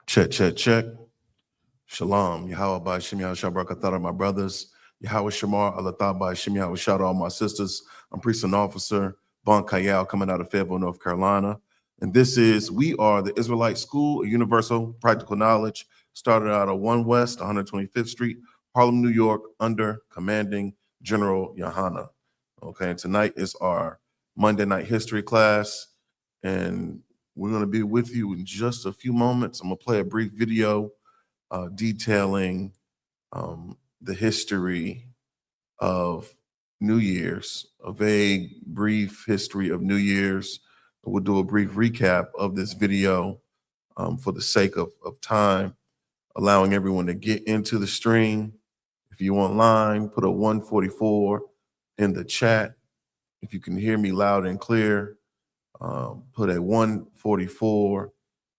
Check, check, check. Shalom. Yahweh by Shem Yahweh Shabrakatah, my brothers. Yahweh Shamar, Allah by Shem Yahweh Shout all my sisters. I'm priest and officer, Bon Kayal, coming out of Fayetteville, North Carolina. And this is, we are the Israelite School of Universal Practical Knowledge, started out of 1 West, 125th Street, Harlem, New York, under commanding General YAHANNA. Okay, and tonight is our Monday night history class. And we're going to be with you in just a few moments. I'm going to play a brief video detailing the history of New Year's, a vague, brief history of New Year's. We'll do a brief recap of this video for the sake of time, allowing everyone to get into the stream. If you're online, put a 144 in the chat. If you can hear me loud and clear, put a 144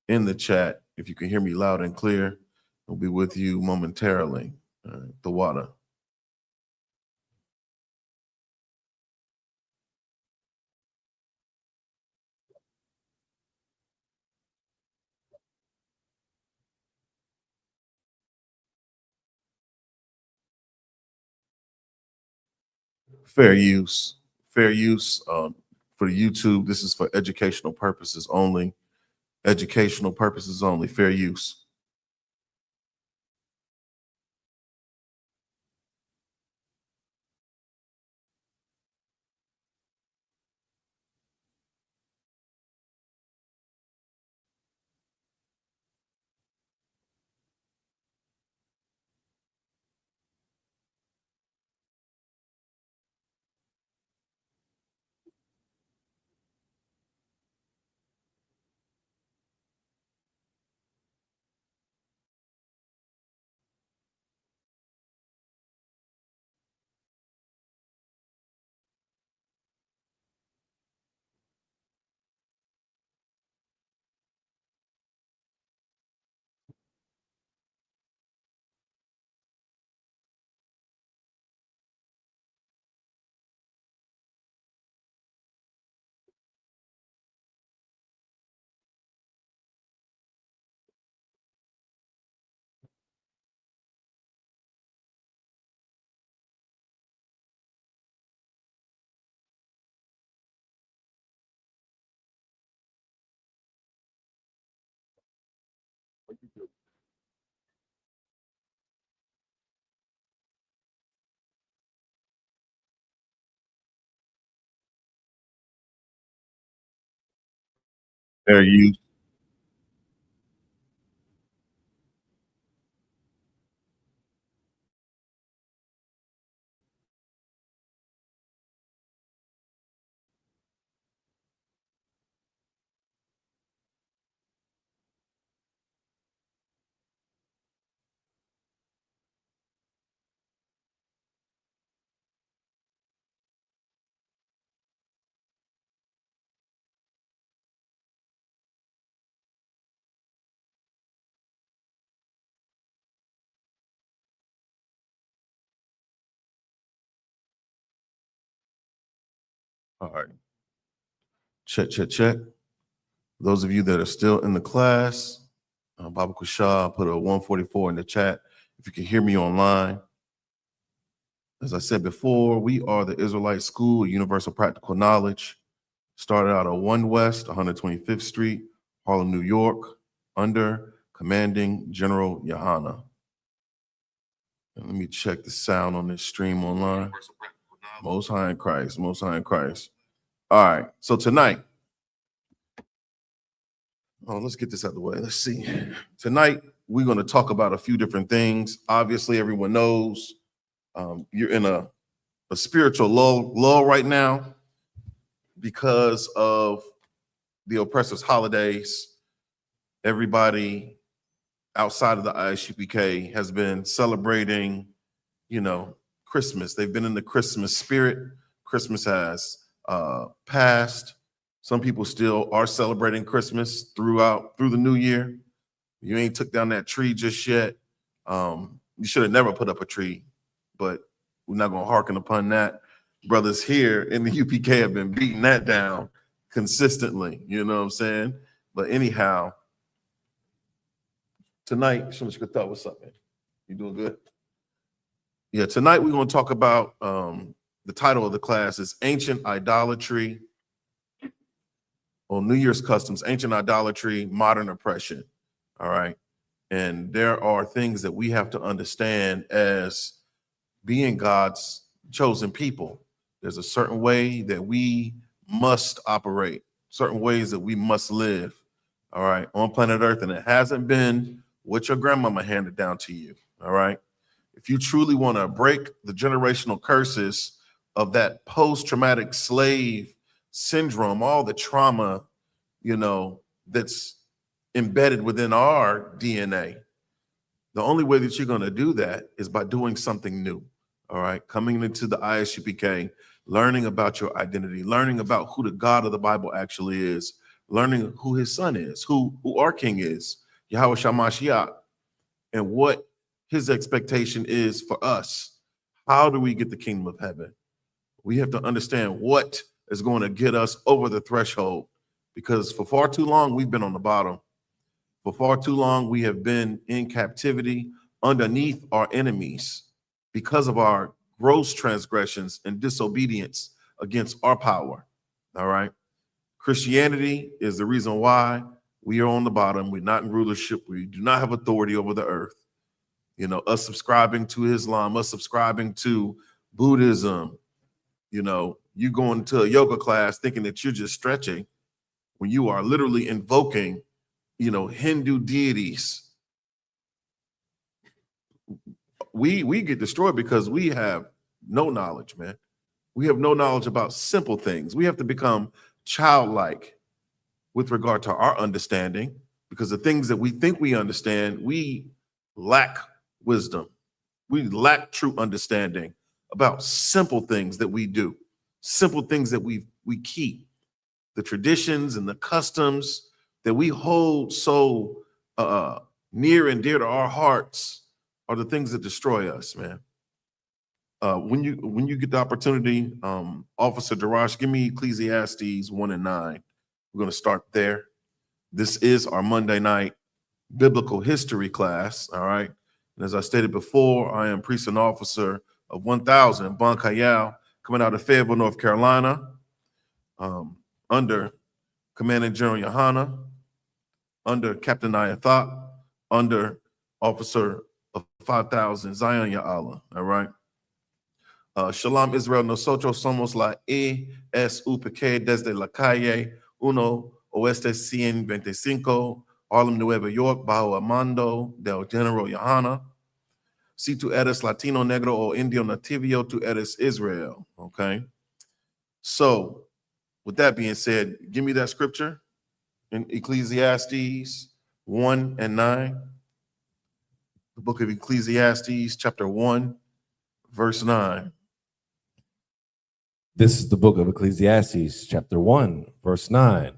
in the chat. If you can hear me loud and clear, I'll be with you momentarily. The water. Fair use. Fair use for YouTube. This is for educational purposes only. Educational purposes only. Fair use. Fair use. All right. Check, check, check. Those of you that are still in the class, Baba Kushah put a 144 in the chat. If you can hear me online. As I said before, we are the Israelite School of Universal Practical Knowledge. Started out at 1 West, 125th Street, Harlem, New York, under commanding General YAHANNA. And let me check the sound on this stream online. Most High in Christ, Most High in Christ. All right, so tonight, let's get this out of the way. Let's see. Tonight, we're going to talk about a few different things. Obviously, everyone knows you're in a spiritual lull right now because of the oppressor's holidays. Everybody outside of the I.S.U.P.K has been celebrating, Christmas. They've been in the Christmas spirit. Christmas has passed. Some people still are celebrating Christmas through the new year. You ain't took down that tree just yet. You should have never put up a tree, but we're not going to hearken upon that. Brothers here in the UPK have been beating that down consistently. You know what I'm saying? But anyhow, tonight, Shemashkata, what's up, man? You doing good? Yeah, tonight we're going to talk about the title of the class is Ancient Idolatry on New Year's Customs, Ancient Idolatry, Modern Oppression. All right. And there are things that we have to understand as being God's chosen people. There's a certain way that we must operate, certain ways that we must live, all right, on planet Earth. And it hasn't been what your grandmama handed down to you, all right? If you truly want to break the generational curses of that post-traumatic slave syndrome, all the trauma, that's embedded within our DNA, the only way that you're going to do that is by doing something new. All right. Coming into the I.S.U.P.K, learning about your identity, learning about who the God of the Bible actually is, learning who his son is, who our king is, Yahweh Shamashiach, and what his expectation is for us. How do we get the kingdom of heaven? We have to understand what is going to get us over the threshold, because for far too long, we've been on the bottom. For far too long, we have been in captivity underneath our enemies because of our gross transgressions and disobedience against our power. All right. Christianity is the reason why we are on the bottom. We're not in rulership. We do not have authority over the earth. Us subscribing to Islam, us subscribing to Buddhism, you going to a yoga class thinking that you're just stretching when you are literally invoking Hindu deities. We get destroyed because we have no knowledge, man. We have no knowledge about simple things. We have to become childlike with regard to our understanding, because the things that we think we understand, we lack wisdom. We lack true understanding about simple things that we do, simple things that we keep, the traditions and the customs that we hold so near and dear to our hearts are the things that destroy us, man. When you get the opportunity, Officer Darash, give me Ecclesiastes 1 and 9. We're going to start there. This is our Monday night biblical history class, all right? And as I stated before, I am priest and officer of 1000 Bon Cayal, coming out of Fayetteville, North Carolina, under Commanding General YAHANNA, under Captain I.S.U.P.K, under Officer of 5000 Zion Ya'Allah, all right? Shalom Israel, nosotros somos la I.S.U.P.K desde la calle 1 Oeste 125, Harlem, Nueva York, bajo el mando del General YAHANNA. Si tú eres Latino, Negro, o Indio Nativio, tú eres Israel, okay? So, with that being said, give me that scripture in Ecclesiastes 1 and 9. The book of Ecclesiastes, chapter 1, verse 9. This is the book of Ecclesiastes, chapter 1, verse 9.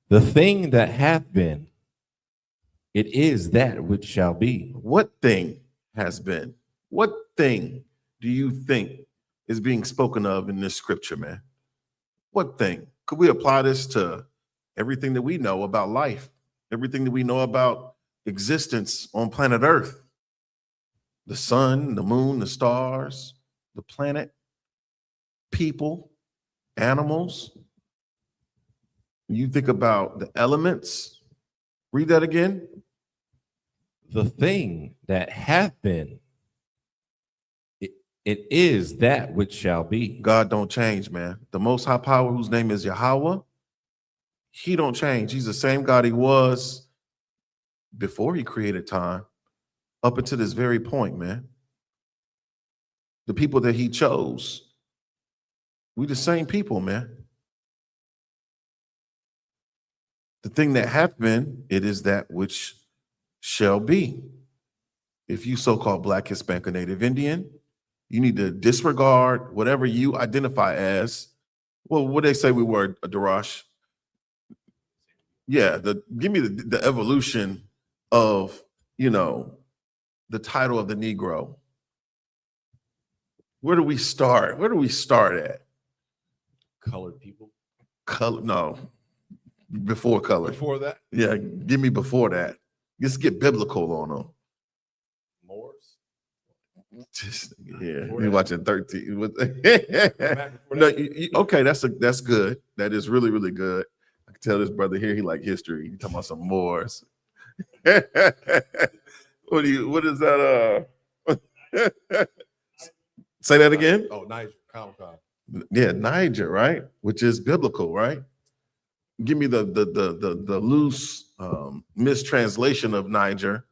The thing that hath been, it is that which shall be. What thing has been? What thing do you think is being spoken of in this scripture, man? What thing? Could we apply this to everything that we know about life, everything that we know about existence on planet Earth? The sun, the moon, the stars, the planet, people, animals. You think about the elements. Read that again. The thing that hath been, it is that which shall be. God don't change, man. The Most High Power, whose name is Yahweh, he don't change. He's the same God he was before he created time, up until this very point, man. The people that he chose, we the same people, man. The thing that hath been, it is that which shall be. If you so-called Black, Hispanic, or Native Indian, you need to disregard whatever you identify as. Well, what they say we were, Darash? Yeah, give me the evolution of, the title of the Negro. Where do we start? Where do we start at? Colored people. No. Before color. Before that, Yeah, give me before that. Let's get biblical on them. Moors. Just, yeah, Before you that. watching 13. Back before No, that. okay, that's good. That is really, really good. I can tell this brother here, he like history. He talking about some Moors. What is that? Say that again. Oh, Niger. Comic-Con. Yeah, Niger, right? Which is biblical, right? Give me the loose mistranslation of Niger.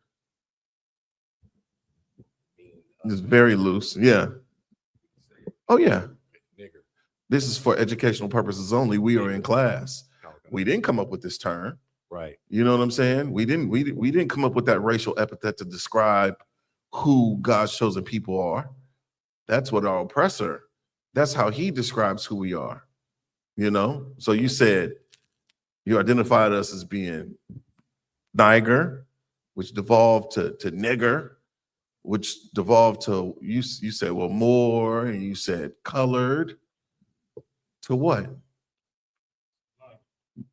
It's very loose. Yeah. Oh yeah. Nigger. This is for educational purposes only. We are in class. We didn't come up with this term. Right. You know what I'm saying? We didn't come up with that racial epithet to describe who God's chosen people are. That's what our oppressor. That's how he describes who we are. You know. So you said you identified us as being Niger, which devolved to nigger, which devolved to you said, well, more, and you said colored. To what?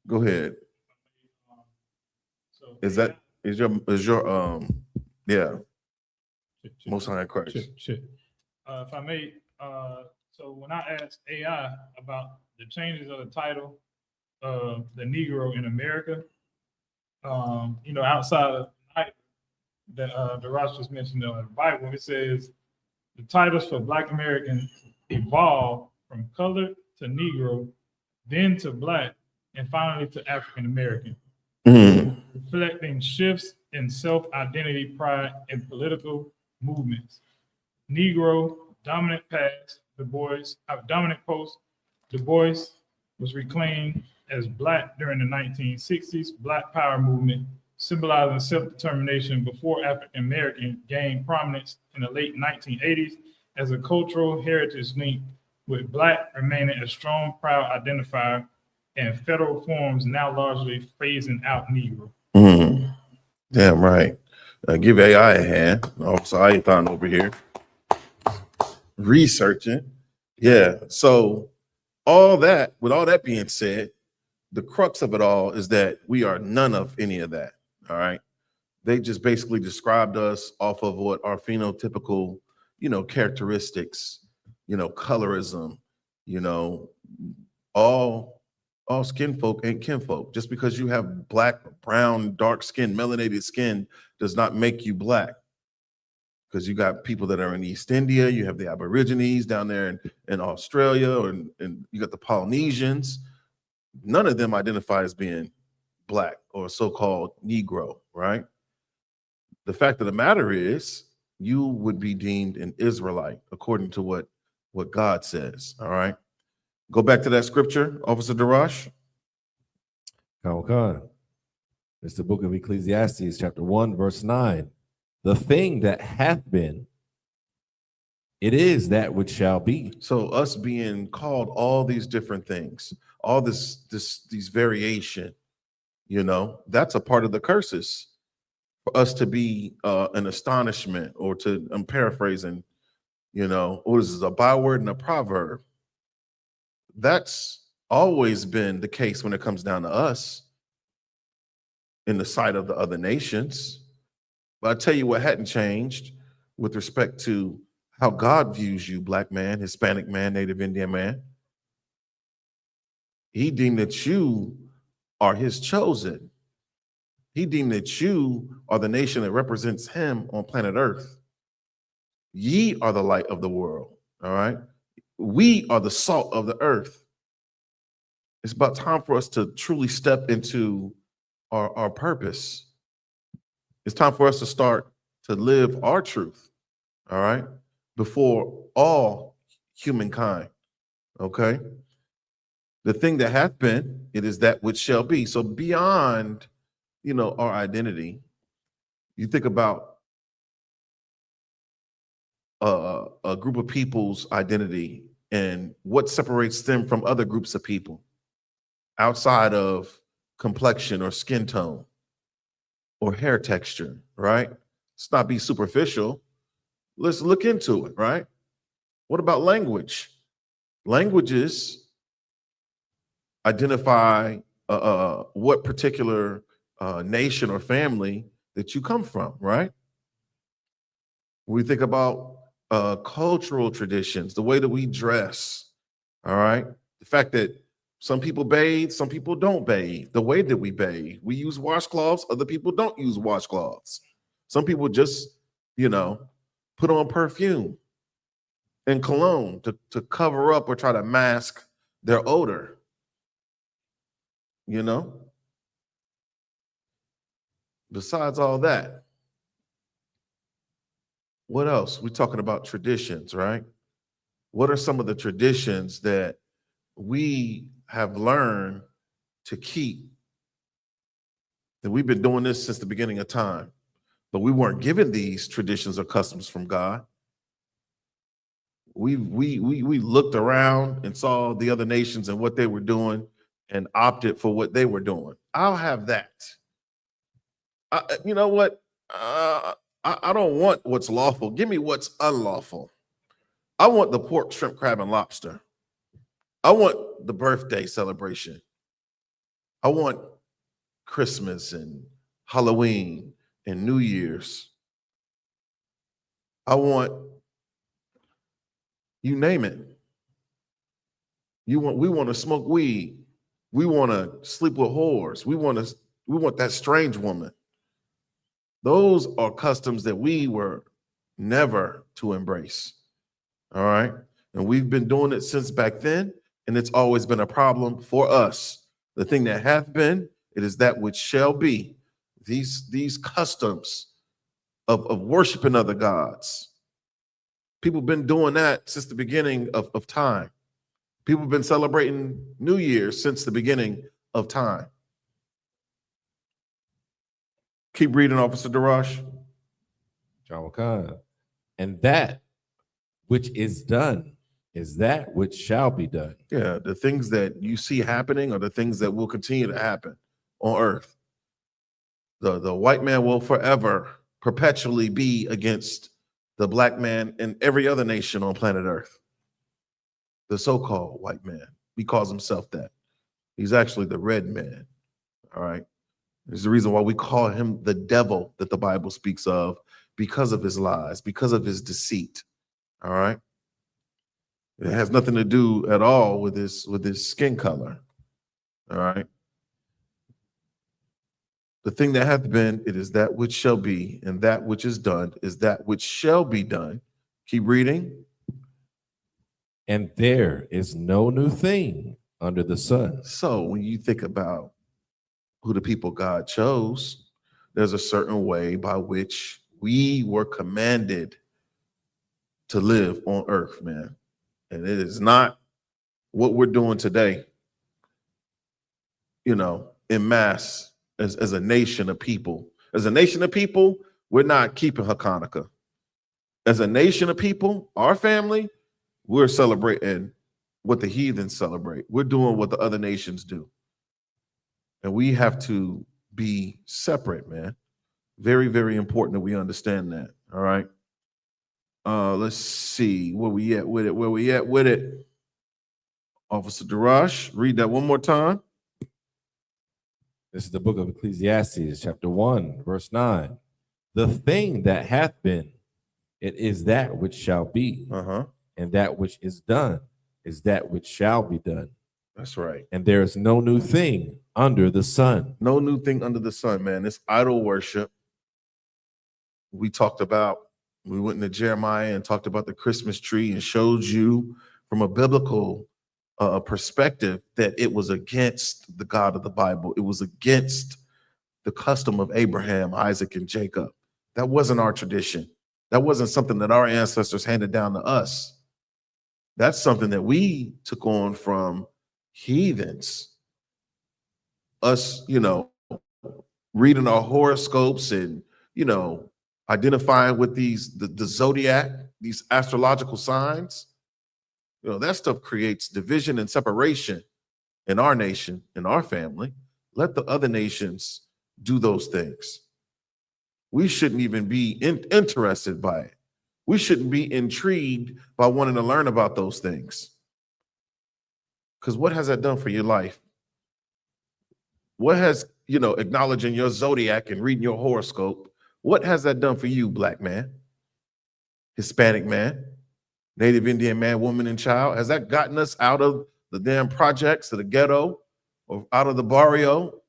Go ahead. Is your yeah, Most High Christ. If I may, so when I asked AI about the changes of the title of the Negro in America, outside of the Ross just mentioned in the Bible, it says the titles for Black Americans evolved from colored to Negro, then to Black, and finally to African American, reflecting shifts in self-identity, pride, and political movements. Negro, dominant past, dominant post, Du Bois was reclaimed as Black during the 1960s Black Power movement, symbolizing self-determination before African American gained prominence in the late 1980s as a cultural heritage link, with Black remaining a strong, proud identifier, and federal forms now largely phasing out Negro. Damn right. Give AI a hand. Also, I thought over here researching. Yeah. So with all that being said, the crux of it all is that we are none of any of that. All right. They just basically described us off of what our phenotypical, characteristics, colorism, all skin folk ain't kinfolk. Just because you have black, brown, dark skin, melanated skin does not make you Black. Because you got people that are in East India, you have the Aborigines down there in Australia, and you got the Polynesians. None of them identify as being Black or so-called Negro, right? The fact of the matter is, you would be deemed an Israelite according to what God says. All right. Go back to that scripture, Officer Darash. Comic-Con. It's the book of Ecclesiastes, chapter 1, verse 9. The thing that hath been, it is that which shall be. So us being called all these different things, all these variation, that's a part of the curses. For us to be an astonishment, or to, I'm paraphrasing, what is this, a byword and a proverb? That's always been the case when it comes down to us in the sight of the other nations. But I tell you what hadn't changed with respect to how God views you, Black man, Hispanic man, Native Indian man. He deemed that you are his chosen. He deemed that you are the nation that represents him on planet Earth. Ye are the light of the world, all right? We are the salt of the earth. It's about time for us to truly step into our purpose. It's time for us to start to live our truth, all right, before all humankind, okay? The thing that hath been, it is that which shall be. So beyond, our identity, you think about a group of people's identity and what separates them from other groups of people outside of complexion or skin tone or hair texture, right? Let's not be superficial. Let's look into it, right? What about language? Languages identify what particular nation or family that you come from, right? We think about cultural traditions, the way that we dress, all right? The fact that some people bathe, some people don't bathe, the way that we bathe. We use washcloths, other people don't use washcloths. Some people just, put on perfume and cologne to cover up or try to mask their odor, Besides all that, what else? We're talking about traditions, right? What are some of the traditions that we have learned to keep? That we've been doing this since the beginning of time, but we weren't given these traditions or customs from God. We looked around and saw the other nations and what they were doing and opted for what they were doing. I'll have that. You know what? I don't want what's lawful. Give me what's unlawful. I want the pork, shrimp, crab, and lobster. I want the birthday celebration. I want Christmas and Halloween and New Year's. I want, you name it. We want to smoke weed. We want to sleep with whores. We want that strange woman. Those are customs that we were never to embrace. All right. And we've been doing it since back then, and it's always been a problem for us. The thing that hath been, it is that which shall be. These customs of worshiping other gods. People have been doing that since the beginning of time. People have been celebrating New Year's since the beginning of time. Keep reading, Officer Darash. Shalakan. And that which is done is that which shall be done. Yeah, the things that you see happening are the things that will continue to happen on earth. The white man will forever, perpetually be against the black man and every other nation on planet Earth. The so-called white man. He calls himself that. He's actually the red man. All right. There's the reason why we call him the devil that the Bible speaks of, because of his lies, because of his deceit. All right. It has nothing to do at all with his skin color. All right. The thing that hath been, it is that which shall be, and that which is done is that which shall be done. Keep reading. And there is no new thing under the sun. So when you think about who the people God chose, there's a certain way by which we were commanded to live on earth, man. And it is not what we're doing today, en masse as a nation of people. As a nation of people, we're not keeping Hanukkah. As a nation of people, our family, we're celebrating what the heathens celebrate. We're doing what the other nations do. And we have to be separate, man. Very, very important that we understand that. All right. Let's see where we at with it. Officer Darash, read that one more time. This is the book of Ecclesiastes, chapter 1, verse 9. The thing that hath been, it is that which shall be. And that which is done is that which shall be done. That's right. And there is no new thing under the sun. No new thing under the sun, man. It's idol worship. We went into Jeremiah and talked about the Christmas tree and showed you from a biblical perspective that it was against the God of the Bible. It was against the custom of Abraham, Isaac, and Jacob. That wasn't our tradition. That wasn't something that our ancestors handed down to us. That's something that we took on from heathens. Us, reading our horoscopes and, identifying with the zodiac, these astrological signs. That stuff creates division and separation in our nation, in our family. Let the other nations do those things. We shouldn't even be interested by it. We shouldn't be intrigued by wanting to learn about those things. Because what has that done for your life? What has, acknowledging your zodiac and reading your horoscope, what has that done for you, black man, Hispanic man, Native Indian man, woman, and child? Has that gotten us out of the damn projects, to the ghetto, or out of the barrio?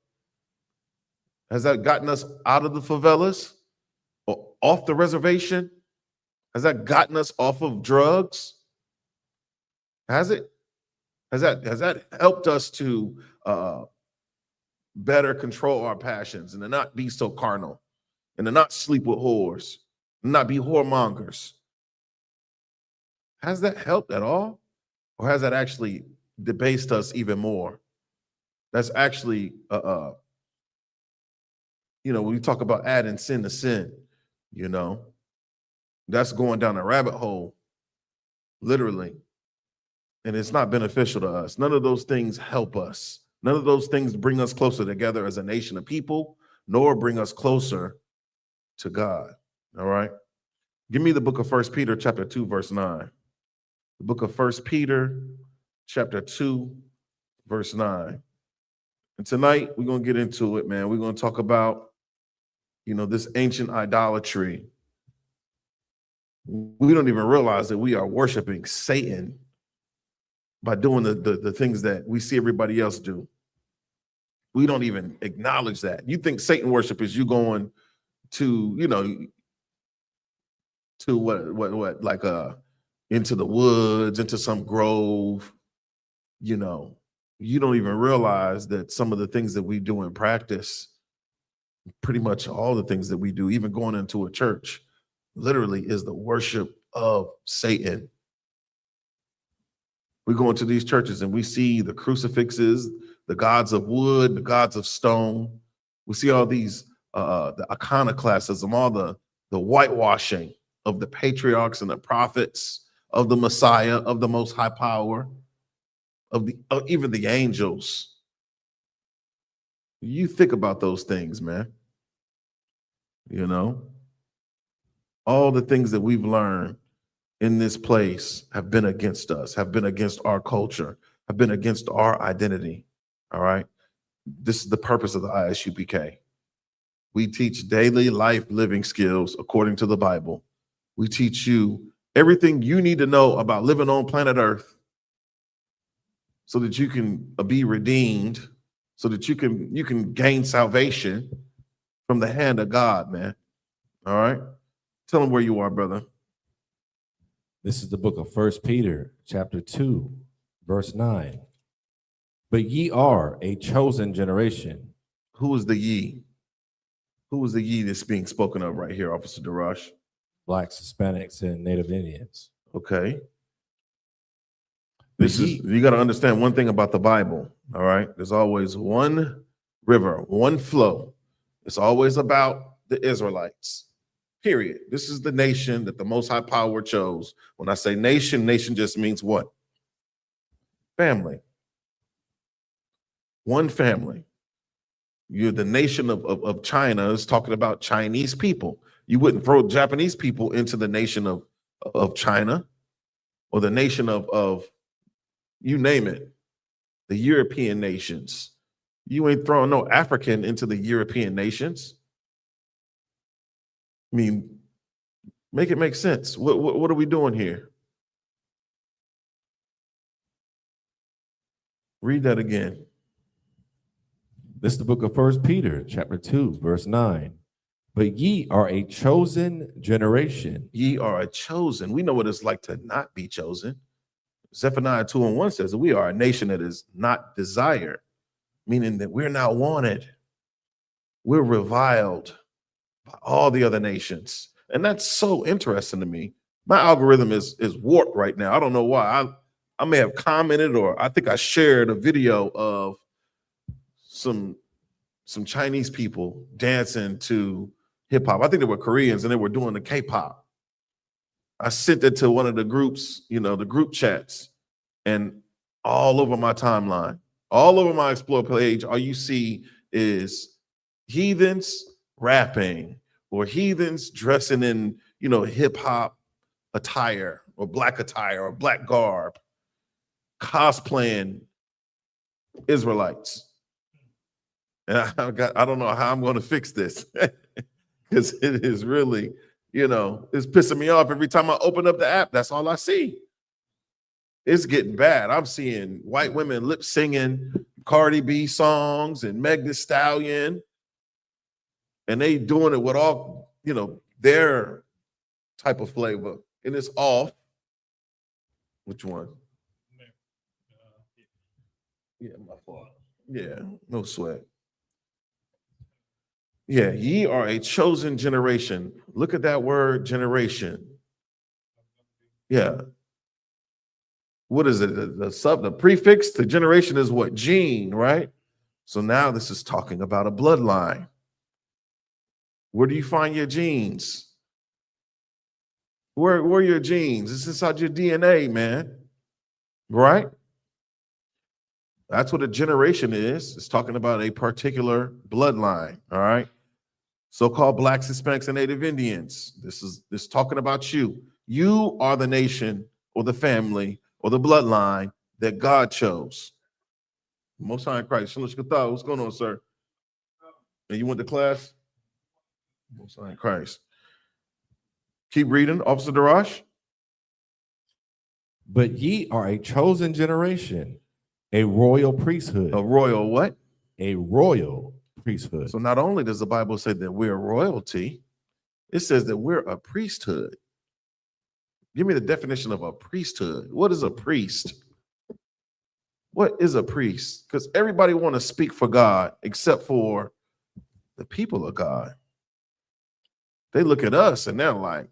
Has that gotten us out of the favelas or off the reservation? Has that gotten us off of drugs? Has it? Has that helped us to better control our passions and to not be so carnal and to not sleep with whores and not be whoremongers? Has that helped at all? Or has that actually debased us even more? That's actually, when you talk about adding sin to sin, that's going down a rabbit hole, literally. And it's not beneficial to us. None of those things help us. None of those things bring us closer together as a nation of people, nor bring us closer to God. All right. Give me the book of 1 Peter chapter 2, verse 9. The book of 1 Peter chapter 2, verse 9. And tonight we're going to get into it, man. We're going to talk about, this ancient idolatry. We don't even realize that we are worshiping Satan by doing the things that we see everybody else do. We don't even acknowledge that. You think Satan worship is you going to, to what like into the woods, into some grove, you don't even realize that some of the things that we do in practice, pretty much all the things that we do, even going into a church, literally is the worship of Satan. We go into these churches and we see the crucifixes, the gods of wood, the gods of stone. We see all these, the iconoclasm, all the whitewashing of the patriarchs and the prophets, of the Messiah, of the Most High Power, of even the angels. You think about those things, man. All the things that we've learned in this place have been against us, have been against our culture, have been against our identity. All right. This is the purpose of the I.S.U.P.K. We teach daily life living skills according to the Bible. We teach you everything you need to know about living on planet Earth so that you can be redeemed, so that you can gain salvation from the hand of God, man. All right. Tell them where you are, brother. This is the book of 1 Peter, chapter 2, verse 9. But ye are a chosen generation. Who is the ye? Who is the ye that's being spoken of right here, Officer Darash? Blacks, Hispanics, and Native Indians. Okay. You got to understand one thing about the Bible. All right. There's always one river, one flow. It's always about the Israelites. Period. This is the nation that the Most High Power chose. When I say nation, nation just means what? Family. One family. You're the nation of China is talking about Chinese people. You wouldn't throw Japanese people into the nation of China or the nation of you name it, the European nations. You ain't throwing no African into the European nations. I mean, make it make sense. What are we doing here? Read that again. This is the book of 1 Peter, chapter 2, verse 9. But ye are a chosen generation. Ye are a chosen. We know what it's like to not be chosen. Zephaniah 2:1 says that we are a nation that is not desired, meaning that we're not wanted. We're reviled by all the other nations. And that's so interesting to me. My algorithm is warped right now. I don't know why. I may have commented, or I think I shared a video of some Chinese people dancing to hip hop. I think they were Koreans and they were doing the K-pop. I sent it to one of the groups, the group chats, and all over my timeline, all over my Explore page, all you see is heathens rapping or heathens dressing in, hip hop attire or black garb, cosplaying Israelites. And I don't know how I'm going to fix this because it is really, it's pissing me off every time I open up the app. That's all I see. It's getting bad. I'm seeing white women lip singing Cardi B songs and Meg Thee Stallion, and they doing it with all, their type of flavor, and it's off. Which one? Yeah, my fault. Yeah, no sweat. Yeah, ye are a chosen generation. Look at that word, generation. Yeah. What is it? The prefix to generation is what? Gene, right? So now this is talking about a bloodline. Where do you find your genes? Where are your genes? It's inside your DNA, man. Right? That's what a generation is. It's talking about a particular bloodline. All right. So-called Blacks, Hispanics, and Native Indians. This is talking about you. You are the nation or the family or the bloodline that God chose. Most High in Christ. What's going on, sir? And you went to class? Most High in Christ. Keep reading, Officer Darash. But ye are a chosen generation, a royal priesthood. A royal what? A royal priesthood. So not only does the Bible say that we're royalty, it says that we're a priesthood. Give me the definition of a priesthood. What is a priest? What is a priest? Because everybody want to speak for God except for the people of God. They look at us and they're like,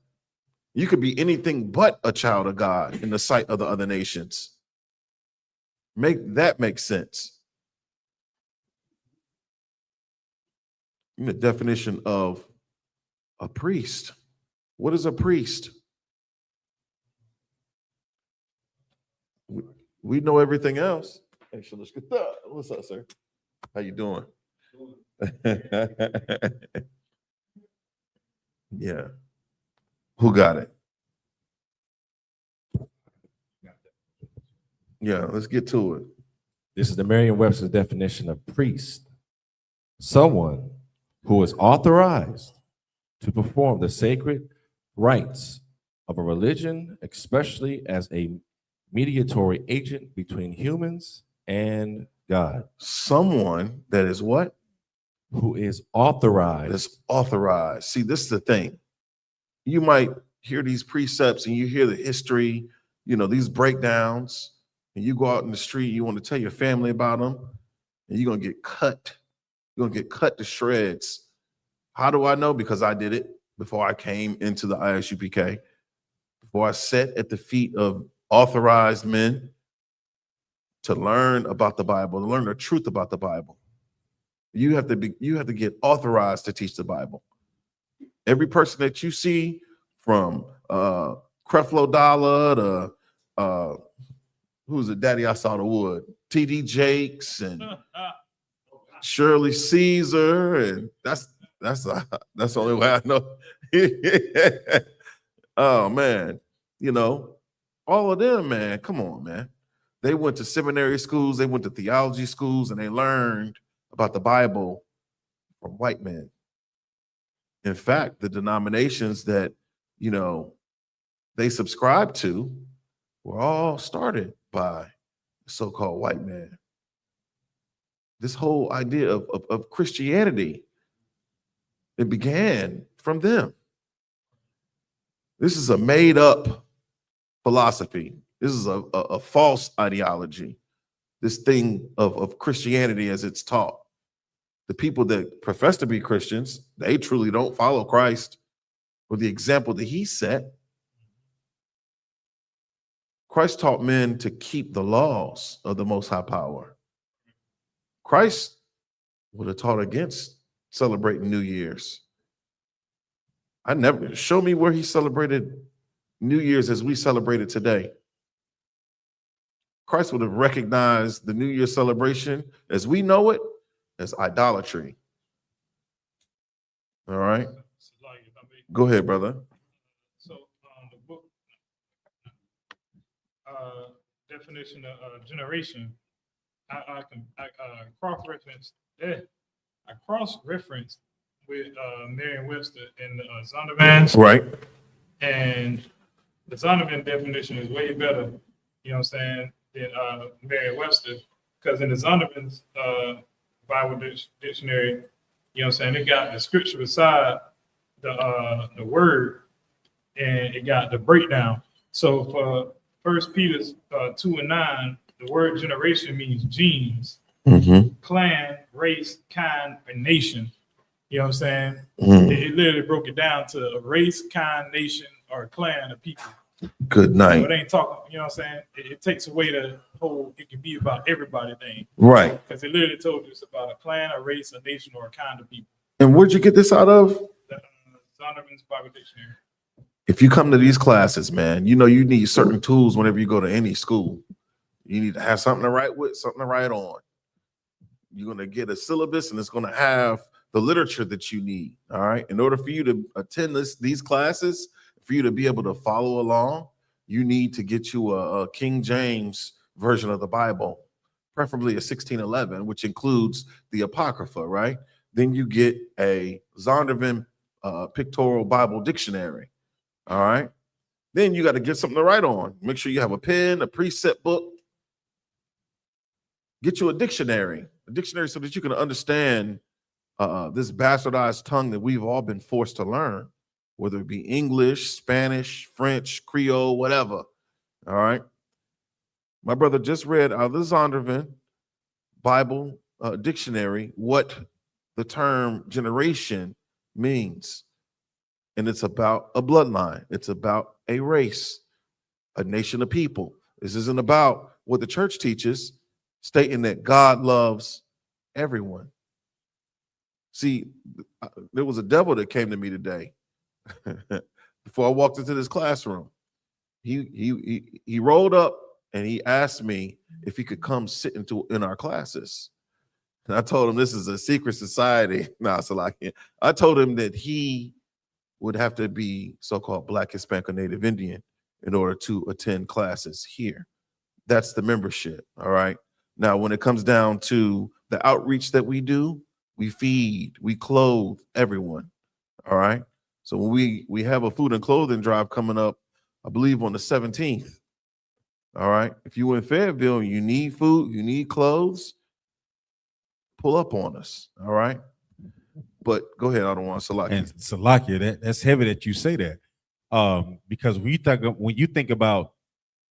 you could be anything but a child of God in the sight of the other nations. Make that make sense. The definition of a priest. What is a priest? We know everything else. Hey, what's up, sir? How you doing? Yeah. Who got it? Yeah, let's get to it. This is the Merriam-Webster's definition of priest. Someone who is authorized to perform the sacred rites of a religion, especially as a mediatory agent between humans and God. Someone that is what? Who is authorized. That's authorized. See, this is the thing. You might hear these precepts and you hear the history, these breakdowns, and you go out in the street, you want to tell your family about them, and you're going to get cut. You're going to get cut to shreds. How do I know? Because I did it before I came into the I.S.U.P.K, before I sat at the feet of authorized men to learn about the Bible, to learn the truth about the Bible. You have to get authorized to teach the Bible. Every person that you see, from Creflo Dollar to who's it? Daddy, I Saw the Wood, T.D. Jakes and Shirley Caesar, and that's the only way I know. Oh man, all of them, man. Come on, man. They went to seminary schools, they went to theology schools, and they learned about the Bible from white men. In fact, the denominations that they subscribed to were all started by so-called white men. This whole idea of Christianity, it began from them. This is a made-up philosophy. This is a false ideology. This thing of Christianity as it's taught. The people that profess to be Christians, they truly don't follow Christ or the example that he set. Christ taught men to keep the laws of the Most High Power. Christ would have taught against celebrating New Year's. Show me where he celebrated New Year's as we celebrate it today. Christ would have recognized the New Year celebration as we know it as idolatry. All right. Go ahead, brother. So the book definition of generation, I cross-reference that I cross-referenced with Merriam-Webster and the Zondervan's, Right. and the Zondervan definition is way better, you know what I'm saying, than Merriam-Webster, because in the Zondervan's Bible dictionary, you know what I'm saying, it got the scripture beside the word, and it got the breakdown. So for 1 Peter 2:9, the word generation means genes, clan, race, kind, and nation. You know what I'm saying? It literally broke it down to a race, kind, nation, or a clan of people. Good night. So it ain't talking, you know what I'm saying? It takes away the whole, it can be about everybody thing. Right. Because it literally told you it's about a clan, a race, a nation, or a kind of people. And where'd you get this out of? The Zondervan's Bible Dictionary. If you come to these classes, man, you know you need certain tools whenever you go to any school. You need to have something to write with, something to write on. You're going to get a syllabus, and it's going to have the literature that you need, all right? In order for you to attend these classes, for you to be able to follow along, you need to get you a King James version of the Bible, preferably a 1611, which includes the Apocrypha, right? Then you get a Zondervan Pictorial Bible Dictionary. All right. Then you got to get something to write on. Make sure you have a pen, a precept book. Get you a dictionary so that you can understand this bastardized tongue that we've all been forced to learn, whether it be English, Spanish, French, Creole, whatever. All right. My brother just read out of the Zondervan Bible Dictionary what the term generation means. And it's about a bloodline. It's about a race, a nation of people. This isn't about what the church teaches, stating that God loves everyone. See, there was a devil that came to me today before I walked into this classroom. He rolled up and he asked me if he could come sit in our classes. And I told him this is a secret society. No, it's like I told him that he would have to be so-called Black, Hispanic, or Native Indian in order to attend classes here. That's the membership, all right? Now, when it comes down to the outreach that we do, we feed, we clothe everyone, all right? So when we have a food and clothing drive coming up, I believe on the 17th, all right? If you in Fayetteville, you need food, you need clothes, pull up on us, all right? But go ahead, I don't want Salakia. And Salakia, that's heavy that you say that. Because when you think about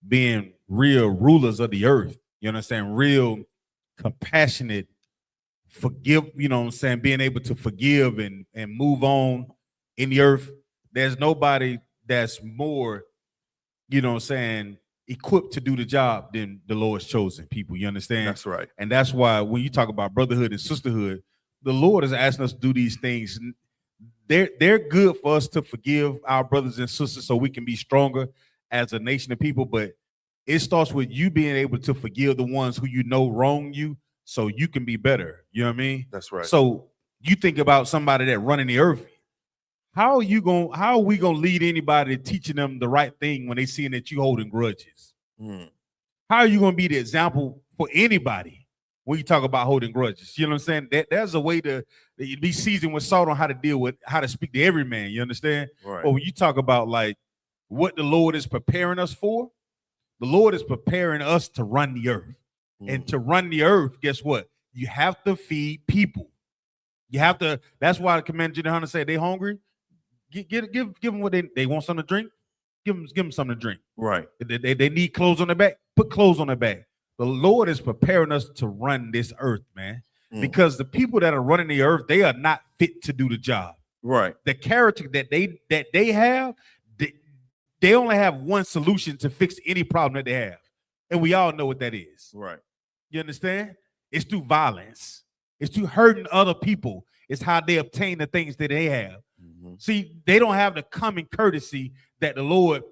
being real rulers of the earth, you understand, real compassionate, forgive, you know what I'm saying, being able to forgive and move on in the earth, there's nobody that's more, you know what I'm saying, equipped to do the job than the Lord's chosen people. You understand? That's right. And that's why when you talk about brotherhood and sisterhood, the Lord is asking us to do these things. They're good for us to forgive our brothers and sisters so we can be stronger as a nation of people. But it starts with you being able to forgive the ones who you know wrong you so you can be better. You know what I mean? That's right. So you think about somebody that running the earth. How are we gonna lead anybody teaching them the right thing when they seeing that you holding grudges? How are you gonna be the example for anybody when you talk about holding grudges? You know what I'm saying? There's a way to be seasoned with salt on how to deal with, how to speak to every man. You understand? Right. But when you talk about like what the Lord is preparing us for, the Lord is preparing us to run the earth. And to run the earth, guess what? You have to feed people. You have to. That's why the Commander General Hunter said they hungry. Give them what they want, something to drink. Give them something to drink. Right. They need clothes on their back. Put clothes on their back. The Lord is preparing us to run this earth, man. Because the people that are running the earth, they are not fit to do the job. Right. The character that they have, they only have one solution to fix any problem that they have, and we all know what that is. Right. You understand? It's through violence. It's through hurting other people. It's how they obtain the things that they have. See, they don't have the common courtesy that the Lord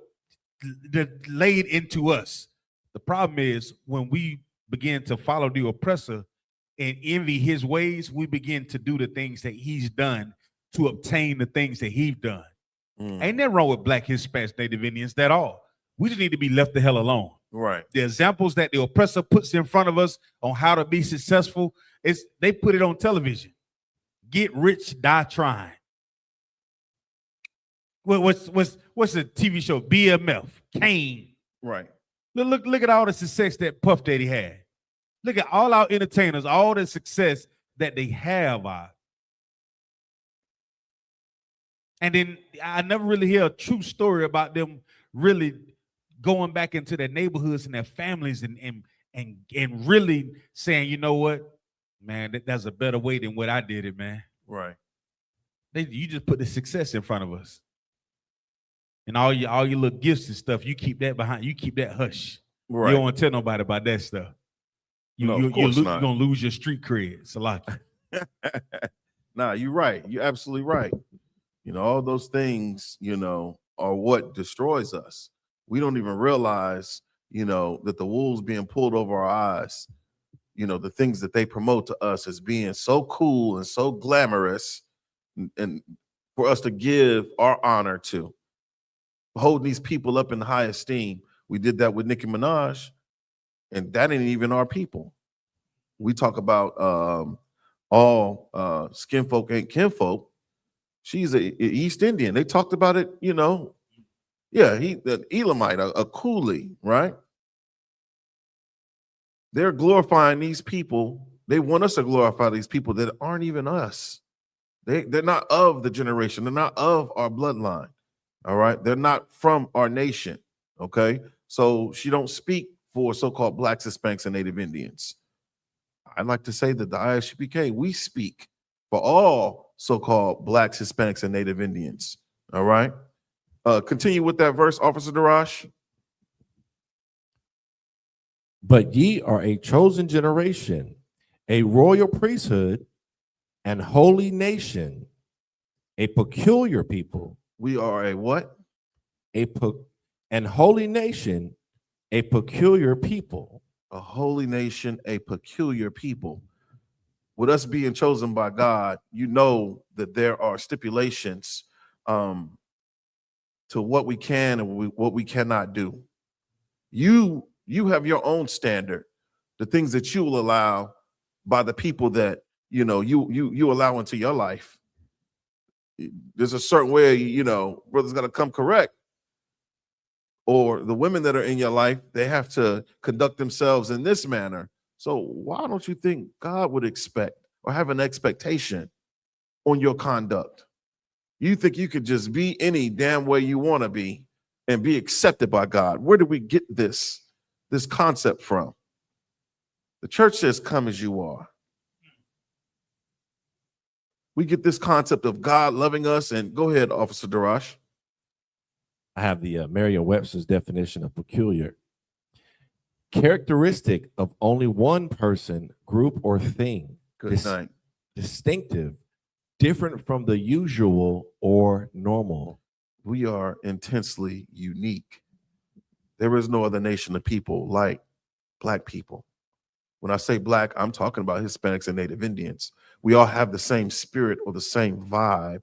laid into us. The problem is when we begin to follow the oppressor and envy his ways, we begin to do the things that he's done to obtain the things that he's done. Ain't nothing wrong with Black, Hispanics, Native Indians at all. We just need to be left the hell alone. Right. The examples that the oppressor puts in front of us on how to be successful, they put it on television. get rich, die trying. What's the TV show? BMF, Kane. Right. Look at all the success that Puff Daddy had. Look at all our entertainers, all the success that they have. And then I never really hear a true story about them really going back into their neighborhoods and their families and really saying, you know what, man, that's a better way than what I did it, man. Right. You just put the success in front of us. And all your little gifts and stuff, you keep that behind, you keep that hush. Right. You don't want to tell nobody about that stuff. You're gonna lose your street cred. Salaki. Nah, you're right. You're absolutely right. You know, all those things, you know, are what destroys us. We don't even realize, you know, that the wool's being pulled over our eyes. You know, the things that they promote to us as being so cool and so glamorous, and for us to give our honor to, holding these people up in high esteem. We did that with Nicki Minaj, and that ain't even our people. We talk about all skin folk ain't kinfolk. She's a East Indian. They talked about it, you know. Yeah, the Elamite, a coolie, right? They're glorifying these people. They want us to glorify these people that aren't even us. They're not of the generation. They're not of our bloodline. All right. They're not from our nation. Okay. So she don't speak for so-called Blacks, Hispanics, and Native Indians. I'd like to say that the I.S.U.P.K, we speak for all so-called Blacks, Hispanics, and Native Indians. All right. Continue with that verse, Officer Darash. But ye are a chosen generation, a royal priesthood, and holy nation, a peculiar people. We are a what? And holy nation, a peculiar people. A holy nation, a peculiar people. With us being chosen by God, you know that there are stipulations to what we can and what we cannot do. You have your own standard, the things that you will allow by the people that you know you allow into your life. There's a certain way, you know, brother's gonna come correct. Or the women that are in your life, they have to conduct themselves in this manner. So why don't you think God would expect or have an expectation on your conduct? You think you could just be any damn way you want to be and be accepted by God? Where did we get this concept from? The church says, come as you are. We get this concept of God loving us. And go ahead, Officer Darash. I have the Merriam-Webster's definition of peculiar. Characteristic of only one person, group, or thing. Good night. Distinctive, different from the usual or normal. We are intensely unique. There is no other nation of people like Black people. When I say Black, I'm talking about Hispanics and Native Indians. We all have the same spirit or the same vibe.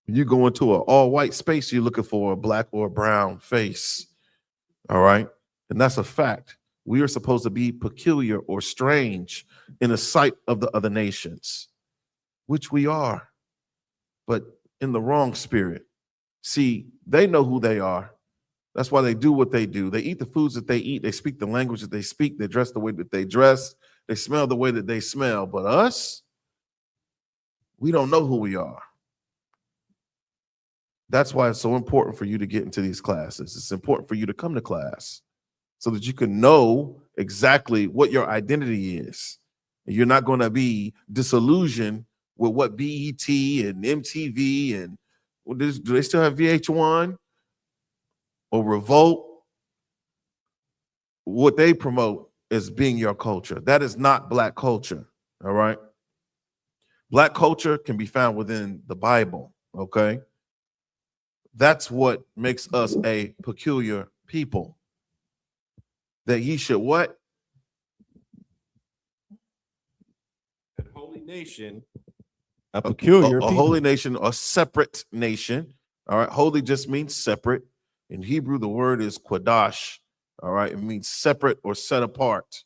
When you go into an all-white space, you're looking for a Black or a brown face. All right? And that's a fact. We are supposed to be peculiar or strange in the sight of the other nations, which we are, but in the wrong spirit. See, they know who they are. That's why they do what they do. They eat the foods that they eat. They speak the language that they speak. They dress the way that they dress. They smell the way that they smell. But us, we don't know who we are. That's why it's so important for you to get into these classes. It's important for you to come to class so that you can know exactly what your identity is. And you're not going to be disillusioned with what BET and MTV and do they still have VH1 or Revolt? What they promote is being your culture. That is not Black culture. All right. Black culture can be found within the Bible. Okay. That's what makes us a peculiar people. That ye should what? A holy nation, a peculiar a holy nation, a separate nation. All right. Holy just means separate. In Hebrew, the word is quadash. All right. It means separate or set apart.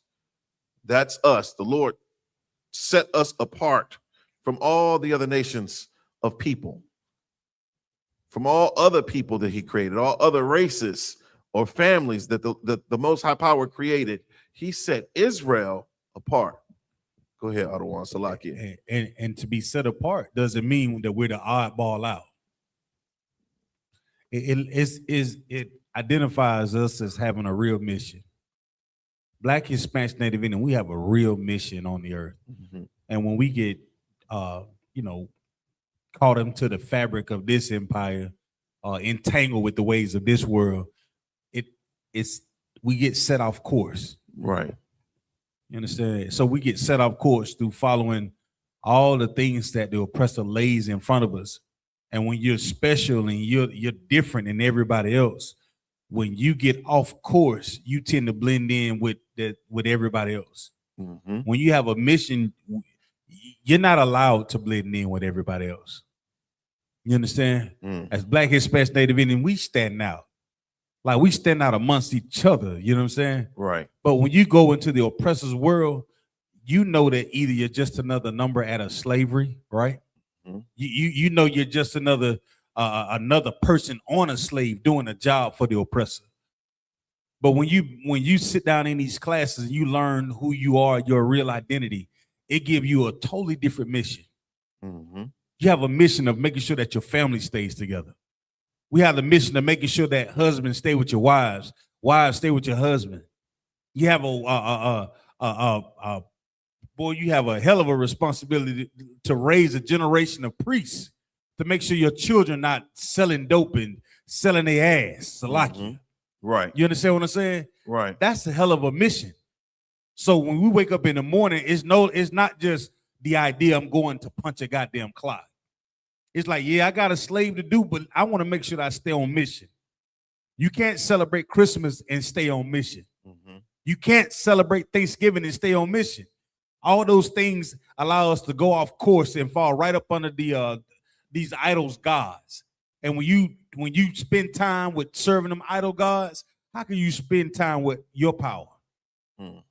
That's us. The Lord set us apart from all the other nations of people, from all other people that he created, all other races or families that the Most High Power created. He set Israel apart. Go ahead, Adawan Salakia. And to be set apart doesn't mean that we're the oddball out. It identifies us as having a real mission. Black, Hispanic, Native Indian, we have a real mission on the earth. Mhm. And when we get, caught into the fabric of this empire, entangled with the ways of this world, we get set off course. Right. You understand? So we get set off course through following all the things that the oppressor lays in front of us. And when you're special and you're different than everybody else, when you get off course, you tend to blend in with everybody else. Mhm. When you have a mission, you're not allowed to blend in with everybody else. You understand? As Black, Hispanic, Native Indian, we stand out. Like we stand out amongst each other. You know what I'm saying? Right. But when you go into the oppressor's world, you know that either you're just another number out of slavery, right? Mhm. You know you're just another person on a slave doing a job for the oppressor. But when you sit down in these classes and you learn who you are, your real identity, it gives you a totally different mission. Mhm. You have a mission of making sure that your family stays together. We have the mission of making sure that husbands stay with your wives, wives stay with your husband. You have boy, you have a hell of a responsibility to raise a generation of priests to make sure your children not selling dope and selling their ass. Mhm. Right. You understand what I'm saying? Right. That's a hell of a mission. So when we wake up in the morning, it's not just the idea I'm going to punch a goddamn clock. It's like, yeah, I got a slave to do, but I want to make sure that I stay on mission. You can't celebrate Christmas and stay on mission. Mhm. You can't celebrate Thanksgiving and stay on mission. All those things allow us to go off course and fall right up under these idols gods. And when you spend time with serving them idol gods, how can you spend time with your power? Mm.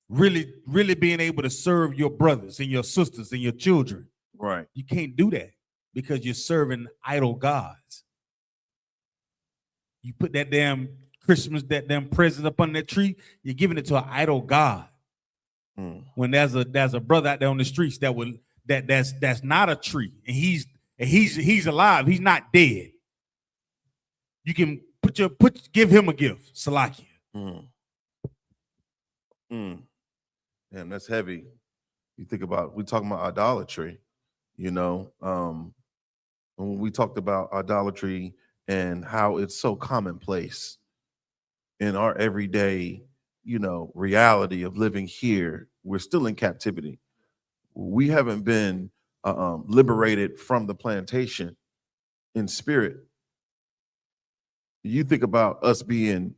Really being able to serve your brothers and your sisters and your children. Right. You can't do that because you're serving idol gods. You put that damn Christmas, that damn present up on that tree, you're giving it to an idol god. When there's a brother out there on the streets that's not a tree, and he's alive, he's not dead. You can give him a gift, Salakia. Damn, that's heavy. You think about, we talking about idolatry, when we talked about idolatry and how it's so commonplace in our everyday, reality of living here. We're still in captivity. We haven't been liberated from the plantation in spirit. You think about us being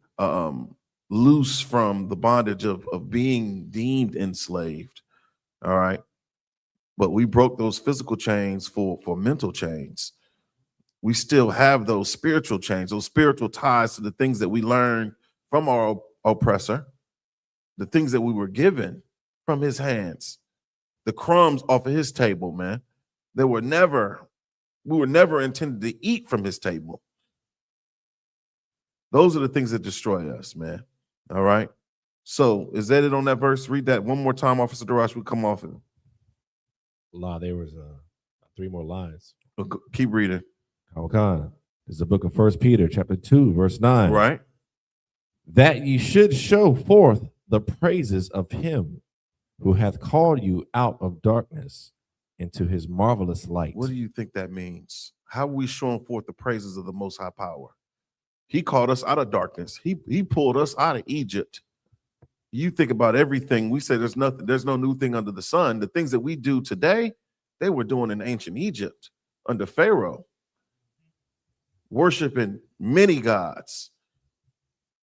loose from the bondage of being deemed enslaved. All right. But we broke those physical chains for mental chains. We still have those spiritual chains, those spiritual ties to the things that we learned from our oppressor, the things that we were given from his hands, the crumbs off of his table, man. We were never intended to eat from his table. Those are the things that destroy us, man. All right. So is that it on that verse? Read that one more time, Officer Darash. We come off it. Allah, there was 3 more lines. Keep reading. Khan. This is the book of 1 Peter, chapter 2, verse 9. Right. That ye should show forth the praises of him who hath called you out of darkness into his marvelous light. What do you think that means? How are we showing forth the praises of the Most High Power? He called us out of darkness. He pulled us out of Egypt. You think about everything. We say there's no new thing under the sun. The things that we do today, they were doing in ancient Egypt under Pharaoh, worshiping many gods.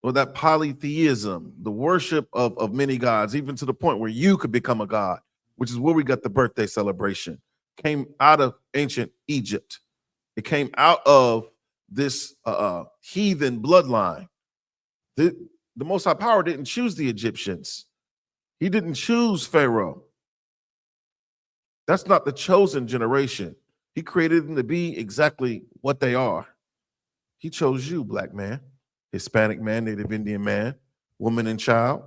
Or that polytheism, the worship of many gods, even to the point where you could become a god, which is where we got the birthday celebration. Came out of ancient Egypt. It came out of this heathen bloodline. The Most High Power didn't choose the Egyptians. He didn't choose Pharaoh. That's not the chosen generation. He created them to be exactly what they are. He chose you, black man, Hispanic man, Native Indian man, woman and child,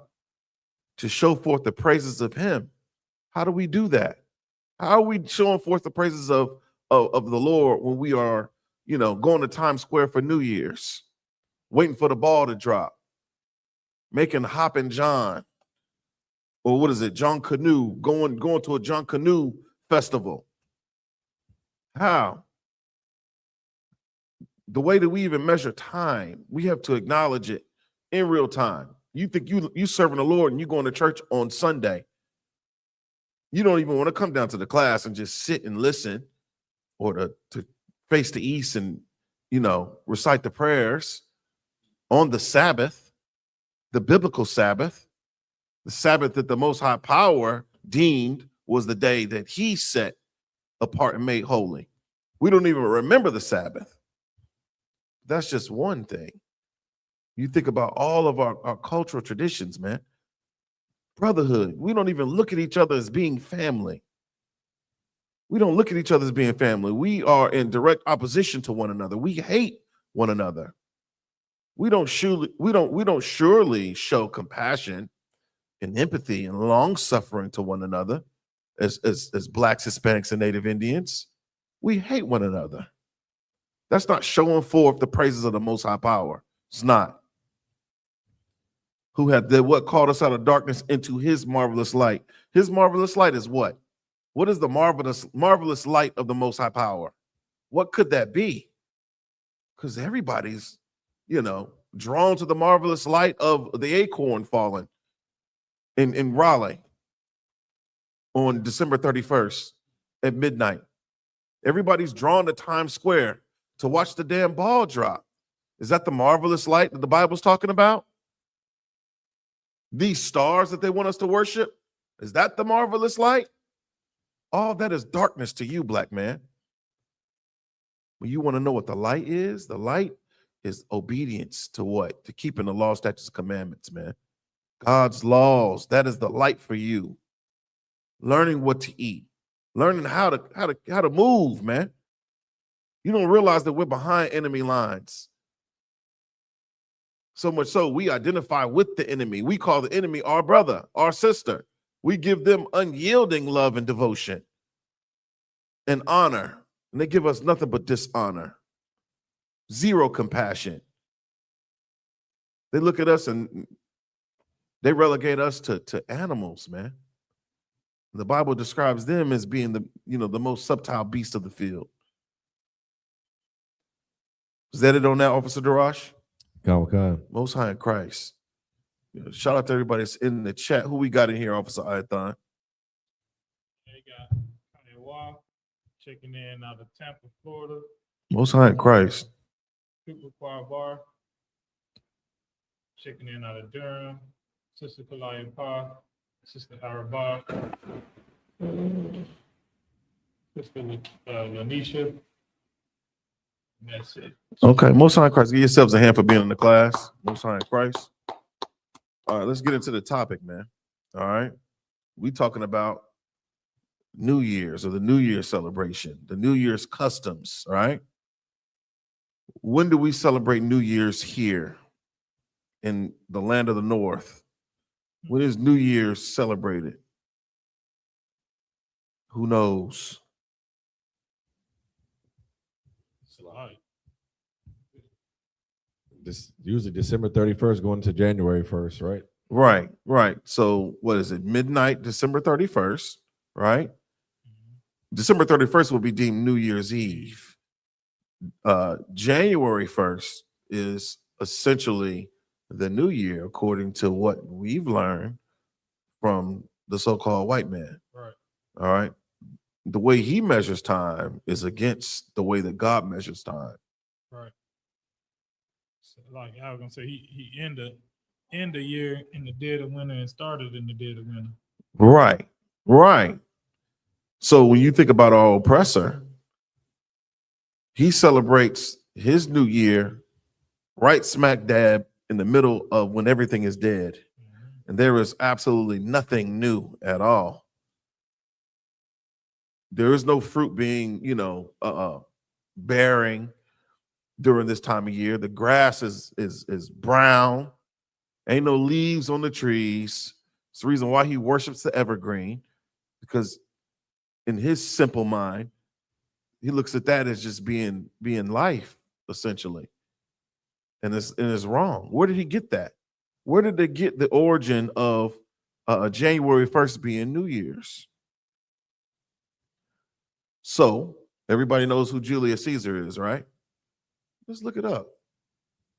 to show forth the praises of him. How do we do that? How are we showing forth the praises of the Lord when we are, going to Times Square for New Year's, waiting for the ball to drop, making Hoppin' John, or what is it, John Canoe, going to a John Canoe festival? How? The way that we even measure time, we have to acknowledge it in real time. You think you serving the Lord and you going to church on Sunday. You don't even want to come down to the class and just sit and listen, or to face the east and, recite the prayers on the Sabbath, the biblical Sabbath, the Sabbath that the Most High Power deemed was the day that he set apart and made holy. We don't even remember the Sabbath. That's just one thing. You think about all of our cultural traditions, man. Brotherhood. We don't even look at each other as being family. We don't look at each other as being family. We are in direct opposition to one another. We hate one another. We don't surely show compassion and empathy and long suffering to one another as blacks, Hispanics, and Native Indians. We hate one another. That's not showing forth the praises of the Most High Power. It's not. Who had what called us out of darkness into his marvelous light. His marvelous light is what? What is the marvelous light of the Most High Power? What could that be? Because everybody's, drawn to the marvelous light of the acorn falling in Raleigh on December 31st at midnight. Everybody's drawn to Times Square to watch the damn ball drop. Is that the marvelous light that the Bible's talking about? These stars that they want us to worship, is that the marvelous light? All that is darkness to you, black man. When you want to know what the light is obedience to what? To keeping the law, statutes, commandments, man. God's laws, that is the light for you. Learning what to eat, learning how to move, man. You don't realize that we're behind enemy lines. So much so we identify with the enemy. We call the enemy our brother, our sister. We give them unyielding love and devotion and honor, and they give us nothing but dishonor. Zero compassion. They look at us and they relegate us to animals, man. The Bible describes them as being the most subtle beast of the field. Is that it on that, Officer Darash? God. Most High in Christ. Shout out to everybody that's in the chat. Who we got in here, Officer Ithon? They got YAHANNA checking in out of Tampa, Florida. Most High in Christ. Super Choir Bar checking in out of Durham. Sister Kalaya Pa, Sister Arabah, Sister Lanisha. And that's it. Okay, Most High in Christ. Give yourselves a hand for being in the class. Most High in Christ. All right, let's get into the topic, man. All right. We talking about New Year's, or the New Year's celebration, the New Year's customs, all right? When do we celebrate New Year's here in the land of the North? When is New Year's celebrated? Who knows? This usually December 31st going to January 1st, right? Right. So what is it? Midnight, December 31st, right? December 31st will be deemed New Year's Eve. January 1st is essentially the new year, according to what we've learned from the so-called white man. Right. All right. The way he measures time is against the way that God measures time. Right. So like I was gonna say, he end the year in the dead of winter and started in the dead of winter. Right. So when you think about our oppressor, he celebrates his new year right smack dab in the middle of when everything is dead. And there is absolutely nothing new at all. There is no fruit being, bearing during this time of year. The grass is brown. Ain't no leaves on the trees. It's the reason why he worships the evergreen, because in his simple mind, he looks at that as just being life, essentially. And it's wrong. Where did he get that? Where did they get the origin of January 1st being New Year's? So everybody knows who Julius Caesar is, right? Let's look it up.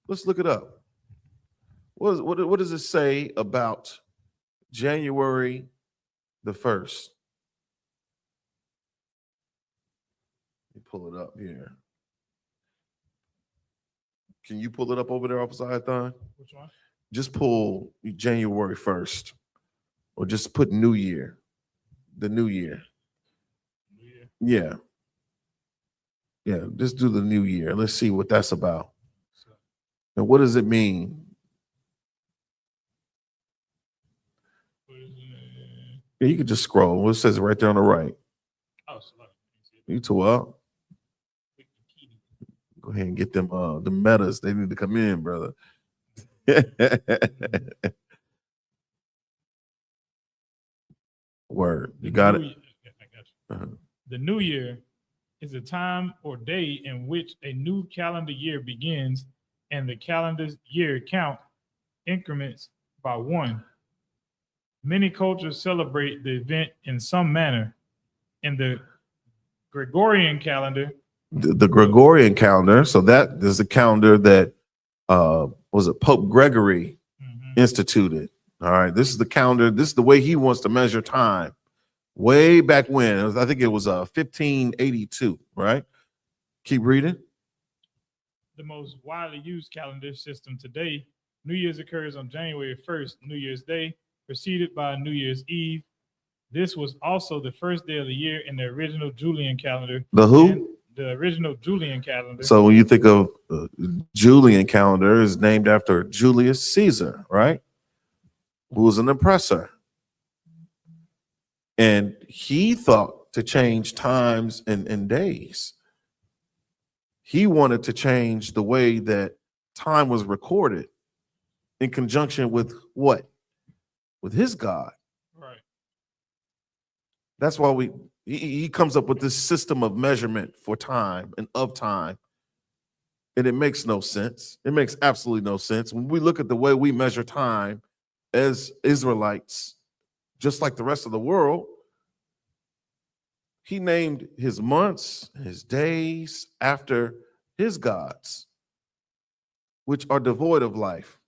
Let's look it up. What does it say about January the 1st? Let me pull it up here. Can you pull it up over there, Officer Hython? Which one? Just pull January 1st, or just put New Year, the New Year. Yeah. Yeah, just do the New Year. Let's see what that's about. And what does it mean? Yeah, you can just scroll. It says right there on the right. You too up. Go ahead and get them the metas. They need to come in, brother. Word. You got it? Uh-huh. The New Year is a time or day in which a new calendar year begins, and the calendar year count increments by one. Many cultures celebrate the event in some manner. In the Gregorian calendar, The Gregorian calendar, so that is a calendar that was it Pope Gregory instituted. All right, this is the calendar. This is the way he wants to measure time. Way back when, I think it was 1582, right? Keep reading. the most widely used calendar system today, New Year's occurs on January 1st, New Year's Day, preceded by New Year's Eve. This was also the first day of the year in the original Julian calendar. The who? The original Julian calendar. So when you think of Julian calendar, is named after Julius Caesar, right? Who was an oppressor. And he thought to change times and days. He wanted to change the way that time was recorded in conjunction with what? With his God. Right. That's why he comes up with this system of measurement for time and of time. And it makes no sense. It makes absolutely no sense. When we look at the way we measure time as Israelites, just like the rest of the world, he named his months, his days after his gods, which are devoid of life.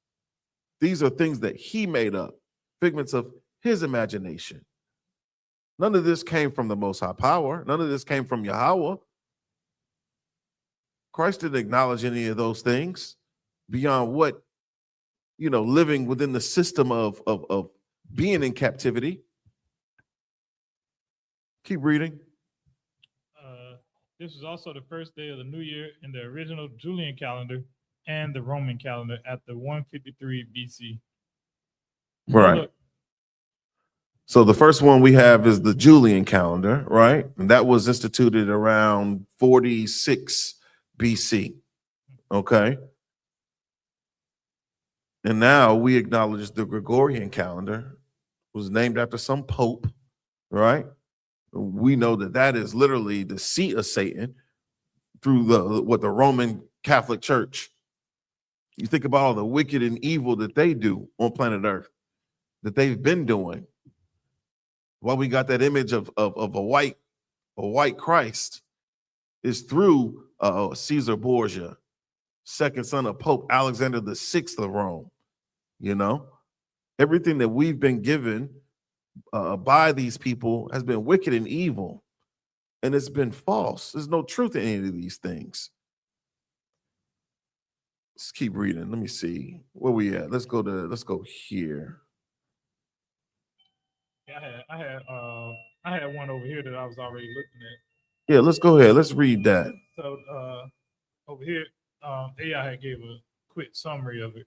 These are things that he made up, figments of his imagination. None of this came from the Most High Power. None of this came from Yahweh. Christ didn't acknowledge any of those things beyond what, living within the system of being in captivity. Keep reading. This was also the first day of the new year in the original Julian calendar and the Roman calendar at the 153 BC. Right. So the first one we have is the Julian calendar, right? And that was instituted around 46 BC. Okay. And now we acknowledge the Gregorian calendar was named after some pope, right? We know that that is literally the seat of Satan through the Roman Catholic Church. You think about all the wicked and evil that they do on planet Earth, that they've been doing. Why we got that image of a white Christ is through Caesar Borgia, second son of Pope Alexander VI of Rome. Everything that we've been given by these people has been wicked and evil, and it's been false. There's no truth in any of these things. Let's keep reading. Let me see where we at. Let's go here. Yeah, I had one over here that I was already looking at. Yeah, let's go ahead. Let's read that. So over here, AI had gave a quick summary of it.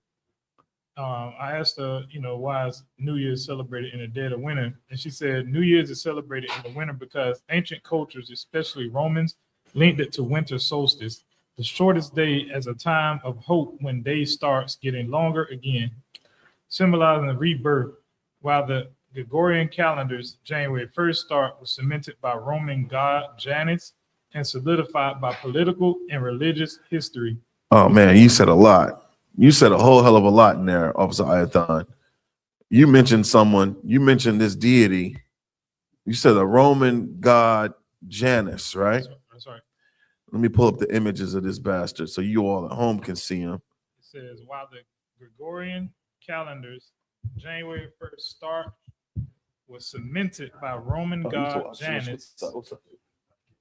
I asked her, why is New Year's celebrated in the dead of winter? And she said New Year's is celebrated in the winter because ancient cultures, especially Romans, linked it to winter solstice, the shortest day, as a time of hope when day starts getting longer again, symbolizing the rebirth, while the Gregorian calendar's January 1st start was cemented by Roman god Janus and solidified by political and religious history. Oh man, you said a lot. You said a whole hell of a lot in there, Officer Ayathon. You mentioned this deity. You said a Roman god Janus, right? That's right. Let me pull up the images of this bastard so you all at home can see him. It says, while the Gregorian calendar's January 1st start was cemented by Roman god Janus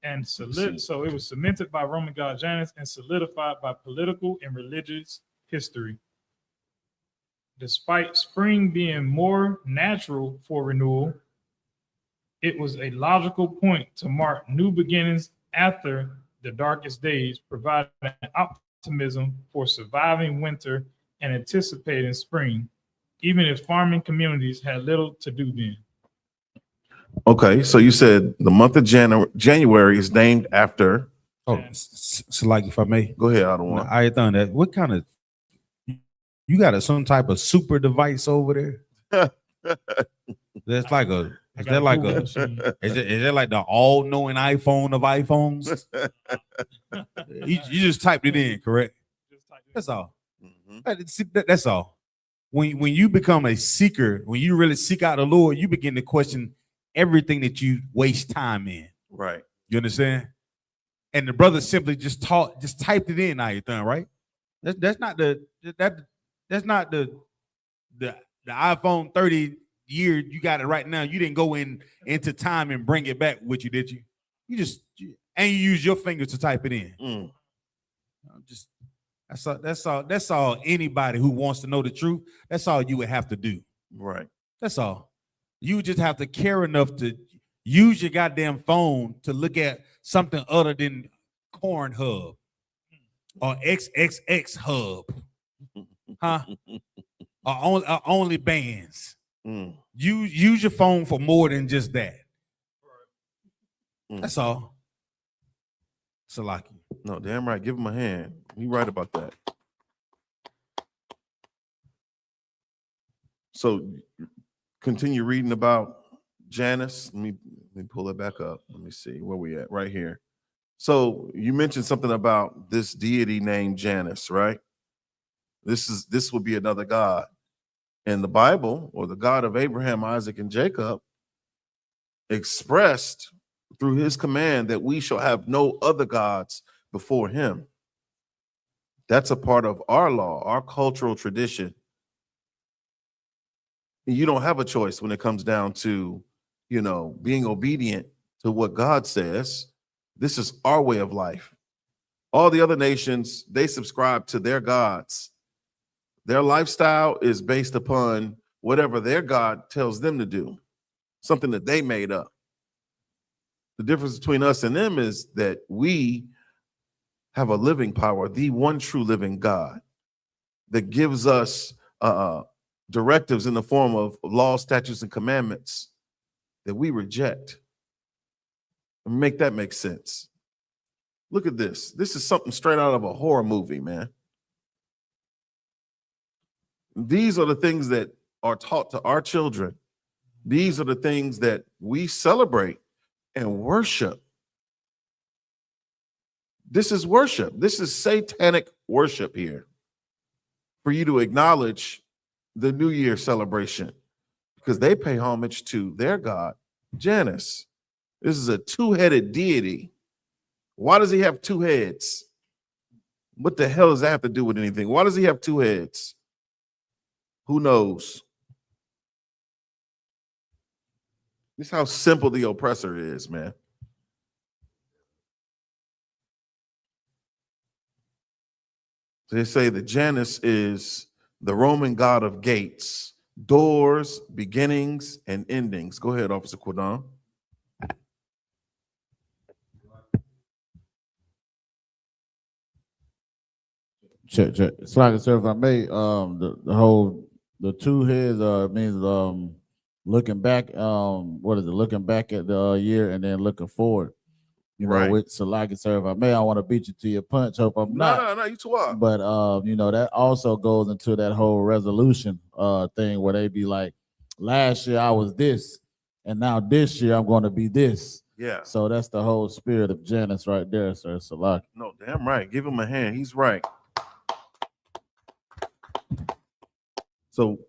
and so it was cemented by Roman god Janus and solidified by political and religious history. Despite spring being more natural for renewal, it was a logical point to mark new beginnings after the darkest days, providing optimism for surviving winter and anticipating spring, even if farming communities had little to do then. Okay, so you said the month of January is named after. Oh, so like if I may. Go ahead, I don't want. I done that. What kind of, you got some type of super device over there? That's like a, is that like a, is it like the all-knowing iPhone of iPhones? you just typed it in, correct? That's all. That's all. When you become a seeker, when you really seek out the Lord, you begin to question everything that you waste time in. Right. You understand? And the brother simply just typed it in, Ayathan, right? That's not the iPhone 30 year you got it right now. You didn't go into time and bring it back with you, did you? You use your fingers to type it in. That's all anybody who wants to know the truth, that's all you would have to do. Right. That's all. You just have to care enough to use your goddamn phone to look at something other than Cornhub or XXX Hub, huh? Or only bands. Use your phone for more than just that. That's all. Salaki. No, damn right. Give him a hand. You right about that. So continue reading about Janus. Let me pull it back up. Let me see where we at. Right here. So you mentioned something about this deity named Janus, right? This will be another god. And the Bible, or the God of Abraham, Isaac, and Jacob, expressed through his command that we shall have no other gods before him. That's a part of our law, our cultural tradition. You don't have a choice when it comes down to, being obedient to what God says. This is our way of life. All the other nations, they subscribe to their gods. Their lifestyle is based upon whatever their God tells them to do, something that they made up. The difference between us and them is that we have a living power, the one true living God, that gives us directives in the form of law, statutes, and commandments that we reject. And make that make sense. Look at this. This is something straight out of a horror movie, man. These are the things that are taught to our children. These are the things that we celebrate and worship. This is worship. This is satanic worship here. For you to acknowledge the New Year celebration, because they pay homage to their god, Janus. This is a two-headed deity. Why does he have two heads? What the hell does that have to do with anything? Why does he have two heads? Who knows? This is how simple the oppressor is, man. So they say that Janus is the Roman god of gates, doors, beginnings, and endings. Go ahead, Officer Quadon. Check. So like I said, if I may, the two heads means looking back, what is it? Looking back at the year and then looking forward. You know, Right. with so like I said, if I may, I want to beat you to your punch. Hope I'm not. No, you too up. But you know, that also goes into that whole resolution thing where they be like, last year I was this, and now this year I'm going to be this. Yeah. So that's the whole spirit of Janice right there, sir. Salaki. No, damn right. Give him a hand. He's right. So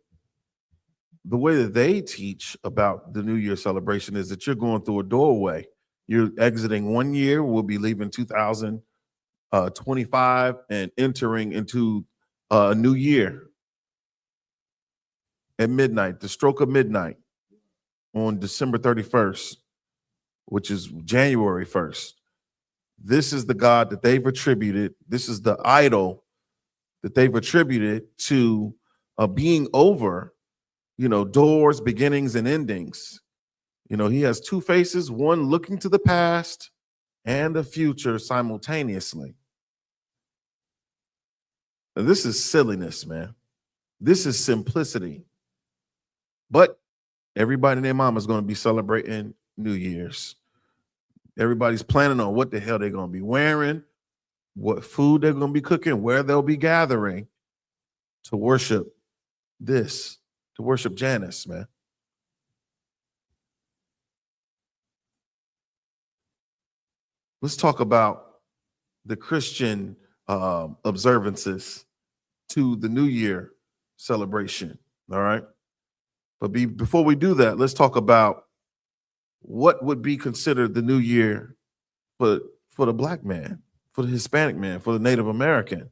the way that they teach about the New Year celebration is that you're going through a doorway. You're exiting one year. We'll be leaving 2025 and entering into a new year at midnight, the stroke of midnight on December 31st, which is January 1st. This is the God that they've attributed. This is the idol that they've attributed to being over, you know, doors, beginnings, and endings. You know, he has two faces, one looking to the past and the future simultaneously. Now, this is silliness, man. This is simplicity. But everybody and their mama is going to be celebrating New Year's. Everybody's planning on what the hell they're going to be wearing, what food they're going to be cooking, where they'll be gathering to worship this, to worship Janice, man. Let's talk about the Christian observances to the New Year celebration, all right? But before we do that, let's talk about what would be considered the New Year for the Black man, for the Hispanic man, for the Native American.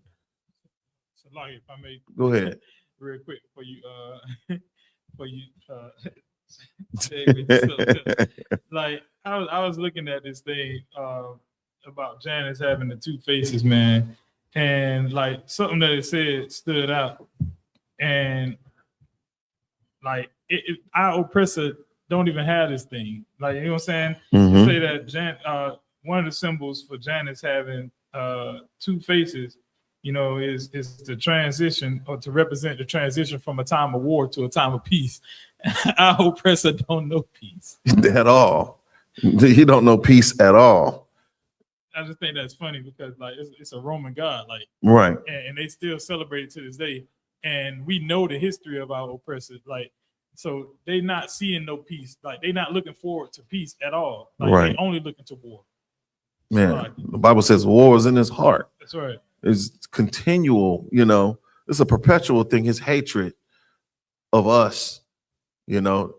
So, like, if I may, Go ahead. real quick for you, say with yourself. Like, I was looking at this thing about Janice having the two faces, man, and like something that it said stood out, and like our oppressor don't even have this thing. Like, you know what I'm saying? You say that one of the symbols for Janice having two faces, you know, is the transition, or to represent the transition from a time of war to a time of peace. Our oppressor don't know peace at all. He don't know peace at all. I just think that's funny because like it's a Roman god, like, Right. and they still celebrate it to this day. And we know the history of our oppressors, like, so they not seeing no peace, like they not looking forward to peace at all. Like, Right. they only looking to war. Man, the Bible says war is in his heart. That's right. It's continual, you know, it's a perpetual thing, his hatred of us. You know,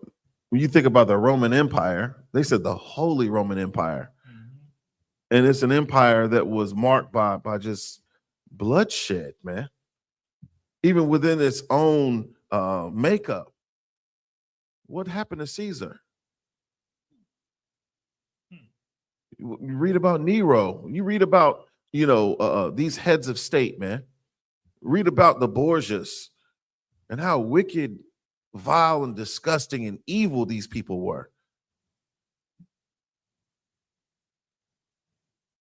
when you think about the Roman Empire, they said the Holy Roman Empire. And it's an empire that was marked by just bloodshed, man. Even within its own makeup. What happened to Caesar? You read about Nero. You read about, you know, these heads of state, man. Read about the Borgias and how wicked, vile, and disgusting and evil these people were.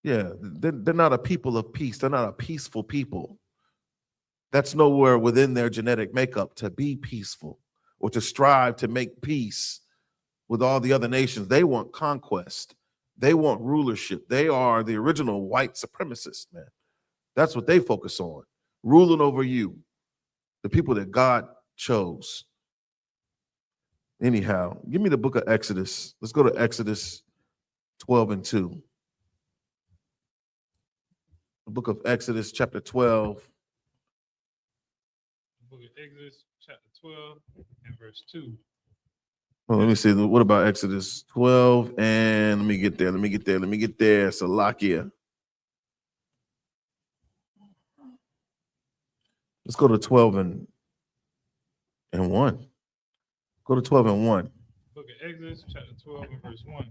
Yeah, they're not a people of peace. They're not a peaceful people. That's nowhere within their genetic makeup to be peaceful or to strive to make peace with all the other nations. They want conquest. They want rulership. They are the original white supremacists, man. That's what they focus on, ruling over you, the people that God chose. Anyhow, give me the book of Exodus. Let's go to Exodus 12:2. The book of Exodus, chapter 12. The book of Exodus, chapter 12 and verse 2. Well, let me see. What about Exodus 12? And let me get there. Salakia. Let's go to 12 and 1. Go to 12 and 1. Book of Exodus, chapter 12 and verse 1.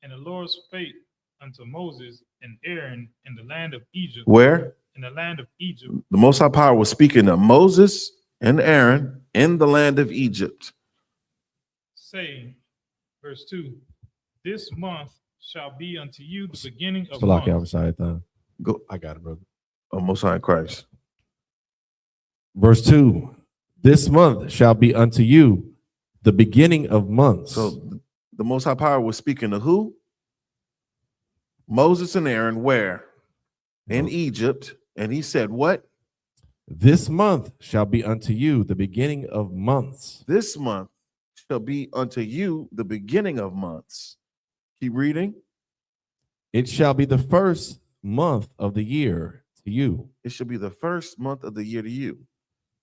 And the Lord spake unto Moses and Aaron in the land of Egypt. Where? In the land of Egypt. The Most High Power was speaking to Moses and Aaron in the land of Egypt. Saying, verse 2, this month shall be unto you the beginning of Salaki, I'm months. sorry, Go. I got it, brother. Oh, Most High in Christ. Verse 2, this month shall be unto you the beginning of months. So the Most High Power was speaking to who? Moses and Aaron, where? In Egypt. And he said, what? This month shall be unto you the beginning of months. This month shall be unto you the beginning of months. Keep reading. It shall be the first month of the year to you. It should be the first month of the year to you.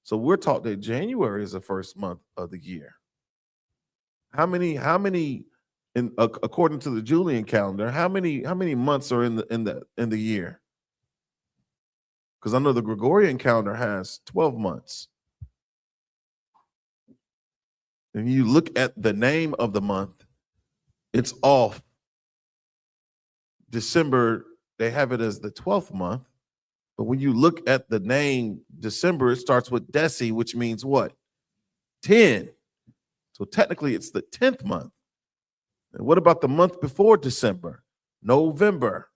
So we're taught that January is the first month of the year. How many, according to the Julian calendar, how many months are in the year? Because I know the Gregorian calendar has 12 months. And you look at the name of the month, it's off. December, they have it as the 12th month. But when you look at the name December, it starts with Deci, which means what? 10. So technically it's the 10th month. And what about the month before December? November.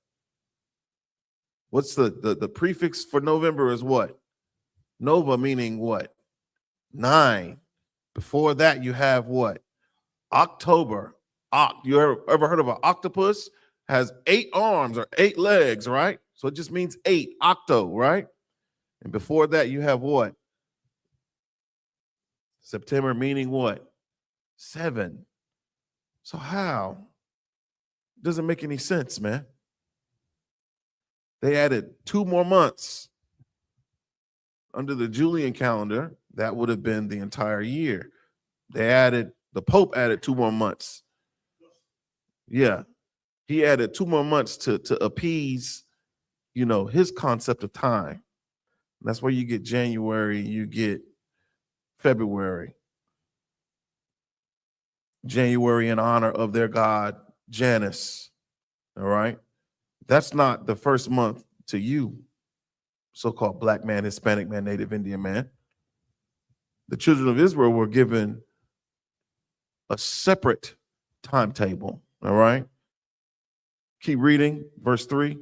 What's the prefix for November is what? Nova, meaning what? 9. Before that, you have what? October. You ever heard of an octopus? Has 8 arms or 8 legs, right? So it just means 8, octo, right? And before that, you have what? September, meaning what? 7. So how? Doesn't make any sense, man. They added 2 more months. Under the Julian calendar, that would have been the entire year. The Pope added 2 more months. Yeah. He added 2 more months to appease, his concept of time. That's where you get January, you get February. January in honor of their god, Janus. All right. That's not the first month to you, so-called black man, Hispanic man, Native Indian man. The children of Israel were given a separate timetable. All right. Keep reading. Verse 3.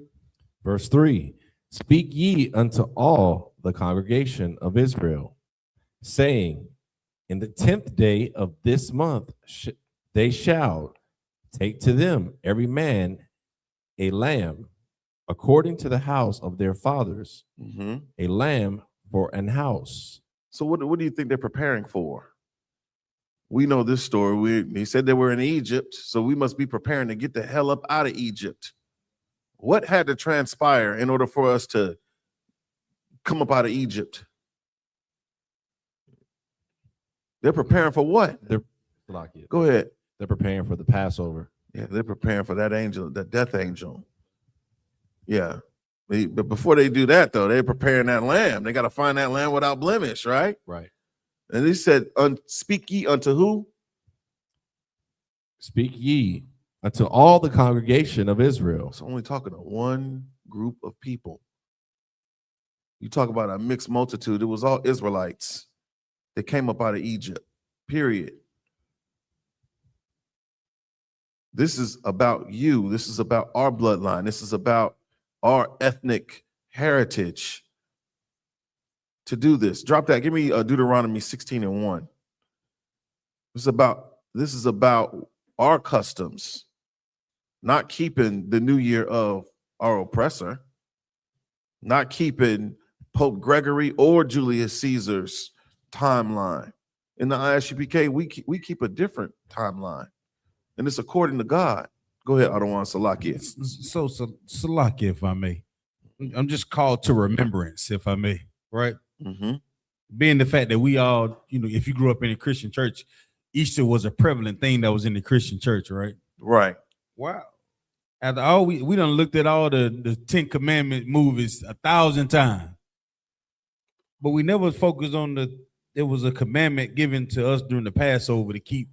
Verse 3, speak ye unto all the congregation of Israel, saying, in the 10th day of this month they shall take to them every man a lamb according to the house of their fathers, a lamb for an house. So what do you think they're preparing for? We know this story. They said they were in Egypt, so we must be preparing to get the hell up out of Egypt. What had to transpire in order for us to come up out of Egypt? They're preparing for what? Go ahead. They're preparing for the Passover. Yeah, they're preparing for that angel, that death angel. Yeah. But before they do that, though, they're preparing that lamb. They got to find that lamb without blemish, right? Right. And he said, speak ye unto who? Speak ye unto all the congregation of Israel. It's only talking to one group of people. You talk about a mixed multitude. It was all Israelites that came up out of Egypt, period. This is about you. This is about our bloodline. This is about our ethnic heritage to do this. Drop that. Give me Deuteronomy 16:1. This is about our customs, not keeping the new year of our oppressor, not keeping Pope Gregory or Julius Caesar's timeline. In the I.S.U.P.K, we keep a different timeline, and it's according to God. Go ahead, Adawan Salakia. So Salakia, if I may. I'm just called to remembrance, if I may, right? Being the fact that we all, if you grew up in a Christian church, Easter was a prevalent thing that was in the Christian church, right? Right. Wow. After all, we done looked at all the 10 Commandment movies 1,000 times, but we never focused on there was a commandment given to us during the Passover to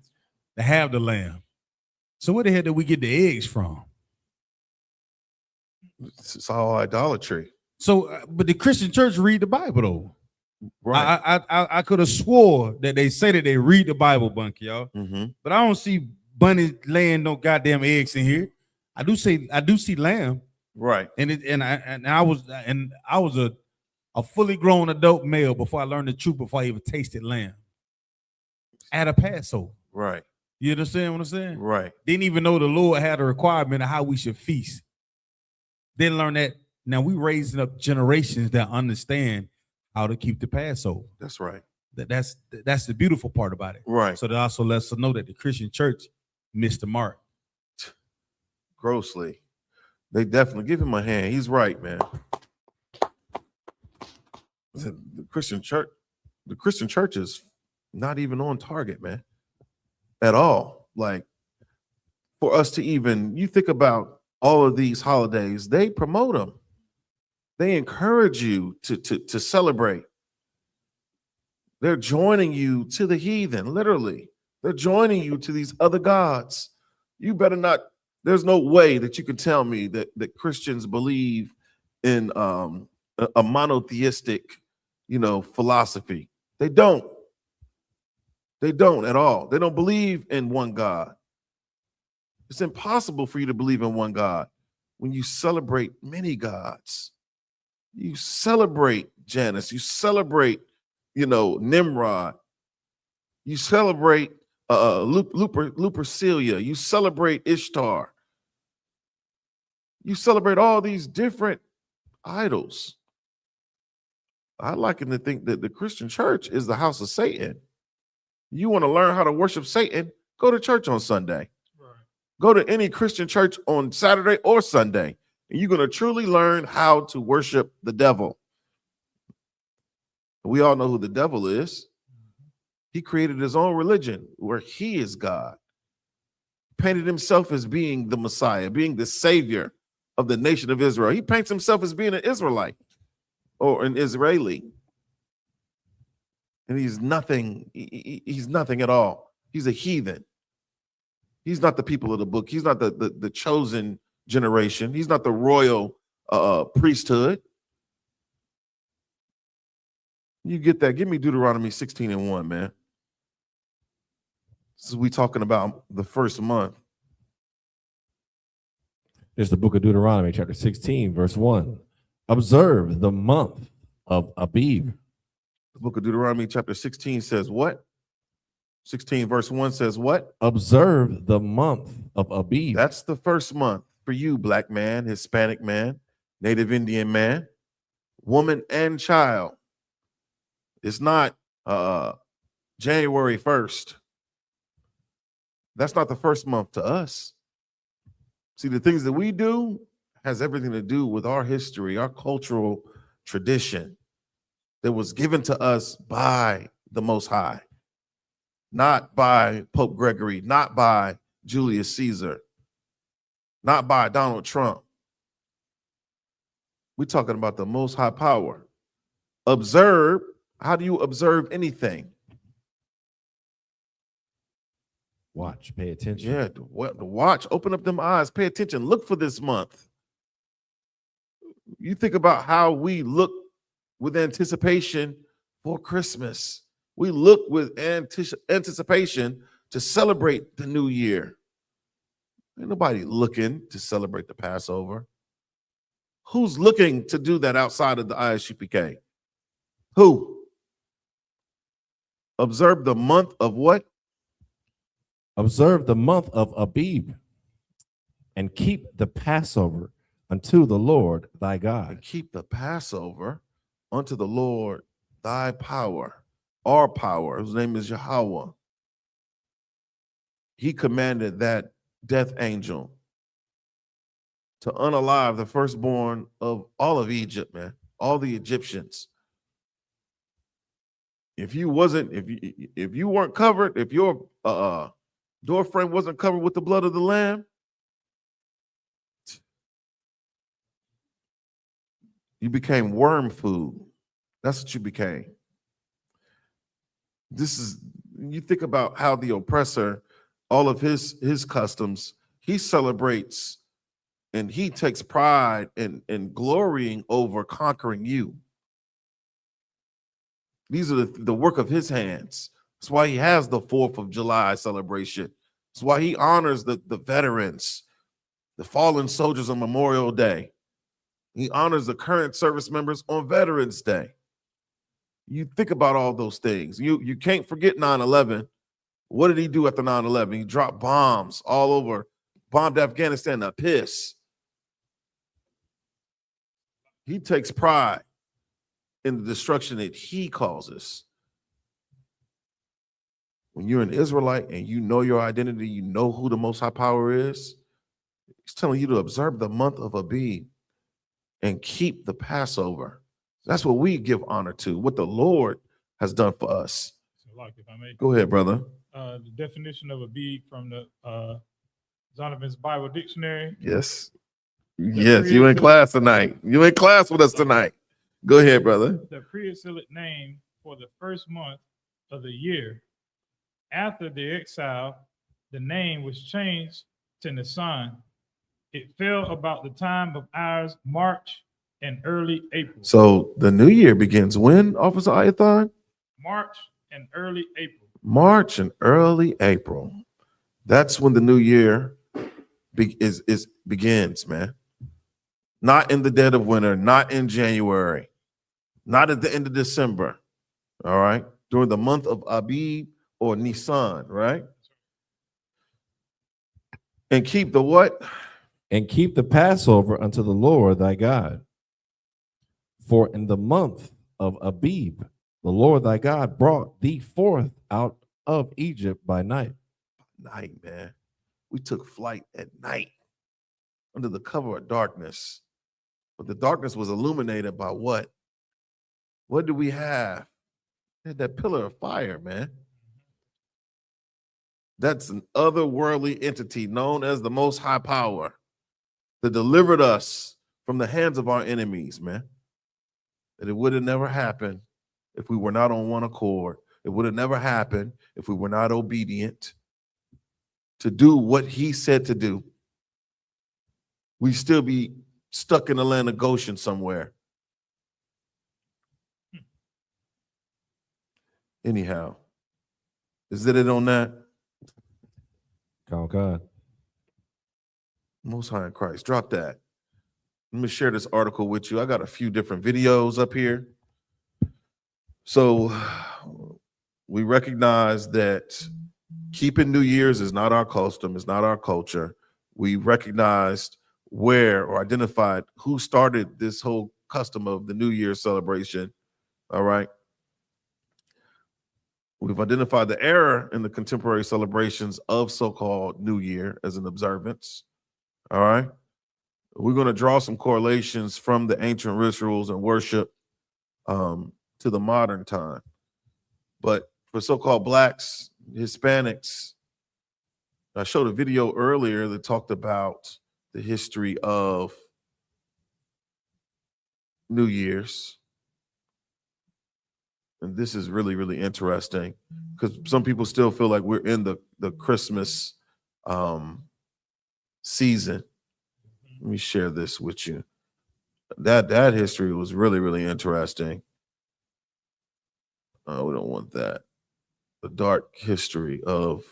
have the lamb. So where the hell did we get the eggs from? It's all idolatry. So, but the Christian church read the Bible though. Right. I could have swore that they say that they read the Bible, Bunky, y'all. But I don't see bunnies laying no goddamn eggs in here. I do see lamb. Right. And I was a fully grown adult male before I learned the truth, before I even tasted lamb at a Passover. Right. You understand what I'm saying? Right. Didn't even know the Lord had a requirement of how we should feast. Didn't learn that. Now we raising up generations that understand how to keep the Passover. That's right. That's the beautiful part about it. Right. So that also lets us know that the Christian church missed the mark. Grossly. They definitely give him a hand. He's right, man. The Christian church is not even on target, man, at all. Like, for us to even, you think about all of these holidays, they promote them. They encourage you to celebrate. They're joining you to the heathen, literally. They're joining you to these other gods. You better not, there's no way that you can tell me that Christians believe in a monotheistic, philosophy. They don't. They don't at all. They don't believe in one God. It's impossible for you to believe in one God when you celebrate many gods. You celebrate Janus. You celebrate, Nimrod. You celebrate Lupercalia. You celebrate Ishtar. You celebrate all these different idols. I like to think that the Christian church is the house of Satan. You want to learn how to worship Satan? Go to church on Sunday. Right. Go to any Christian church on Saturday or Sunday, and you're going to truly learn how to worship the devil. We all know who the devil is. He created his own religion where he is God. Painted himself as being the Messiah, being the savior of the nation of Israel. He paints himself as being an Israelite or an Israeli. And he's nothing. He's nothing at all. He's a heathen. He's not the people of the book. He's not the chosen generation. He's not the royal priesthood. You get that? Give me Deuteronomy 16:1, man. This is we talking about the first month. There's the book of Deuteronomy, chapter 16, verse 1. Observe the month of Abib. The book of Deuteronomy, chapter 16 says what? 16 verse 1 says what? Observe the month of Abib. That's the first month for you, black man, Hispanic man, Native Indian man, woman, and child. It's not January 1st. That's not the first month to us. See, the things that we do has everything to do with our history, our cultural tradition that was given to us by the Most High, not by Pope Gregory, not by Julius Caesar, not by Donald Trump. We're talking about the Most High power. Observe. How do you observe anything? Watch, pay attention. Yeah, to watch, open up them eyes, pay attention, look for this month. You think about how we look with anticipation for Christmas. We look with anticipation to celebrate the new year. Ain't nobody looking to celebrate the Passover. Who's looking to do that outside of the I.S.U.P.K? Who? Observe the month of what? Observe the month of Abib and keep the Passover unto the Lord thy God. And keep the Passover unto the Lord thy power, our power, whose name is Yahweh. He commanded that death angel to unalive the firstborn of all of Egypt, man, all the Egyptians. If you weren't covered, if your door frame wasn't covered with the blood of the Lamb, you became worm food. That's what you became. You think about how the oppressor, all of his customs, he celebrates and he takes pride in glorying over conquering you. These are the work of his hands. That's why he has the 4th of July celebration. That's why he honors the veterans, the fallen soldiers on Memorial Day. He honors the current service members on Veterans Day. You think about all those things. You can't forget 9/11. What did he do after 9/11? He dropped bombs all over, bombed Afghanistan to piss. He takes pride in the destruction that he causes. When you're an Israelite and you know your identity, you know who the Most High Power is, he's telling you to observe the month of Abib and keep the Passover. That's what we give honor to, what the Lord has done for us. So, like, if I may, Go ahead, brother. the definition of Abib from the Zondervan's Bible Dictionary. Yes. Yes, you in class tonight. You in class with us tonight. Go ahead, brother. The pre-exilic name for the first month of the year. After the exile, the name was changed to Nisan. It fell about the time of ours, March and early April. So the new year begins when, Officer Ayathon? March and early April. March and early April. That's when the new year begins, man. Not in the dead of winter, not in January, not at the end of December. All right. During the month of Abib or Nisan, right? And keep the what? And keep the Passover unto the Lord thy God. For in the month of Abib, the Lord thy God brought thee forth out of Egypt by night. Night, man. We took flight at night under the cover of darkness. But the darkness was illuminated by what? What do we have? We had that pillar of fire, man. That's an otherworldly entity known as the Most High Power that delivered us from the hands of our enemies, man. That it would have never happened if we were not on one accord. It would have never happened if we were not obedient to do what he said to do. We'd still be stuck in the land of Goshen somewhere. Anyhow, is it on that? Call God. Most High in Christ. Drop that. Let me share this article with you. I got a few different videos up here. So we recognize that keeping New Year's is not our custom, it's not our culture. We recognized where or identified who started this whole custom of the New Year celebration. All right. We've identified the error in the contemporary celebrations of so-called New Year as an observance. All right. We're going to draw some correlations from the ancient rituals and worship to the modern time. But for so-called Blacks, Hispanics, I showed a video earlier that talked about the history of New Year's. And this is really, really interesting because some people still feel like we're in the Christmas season. Let me share this with you. That history was really, really interesting. We don't want that. The dark history of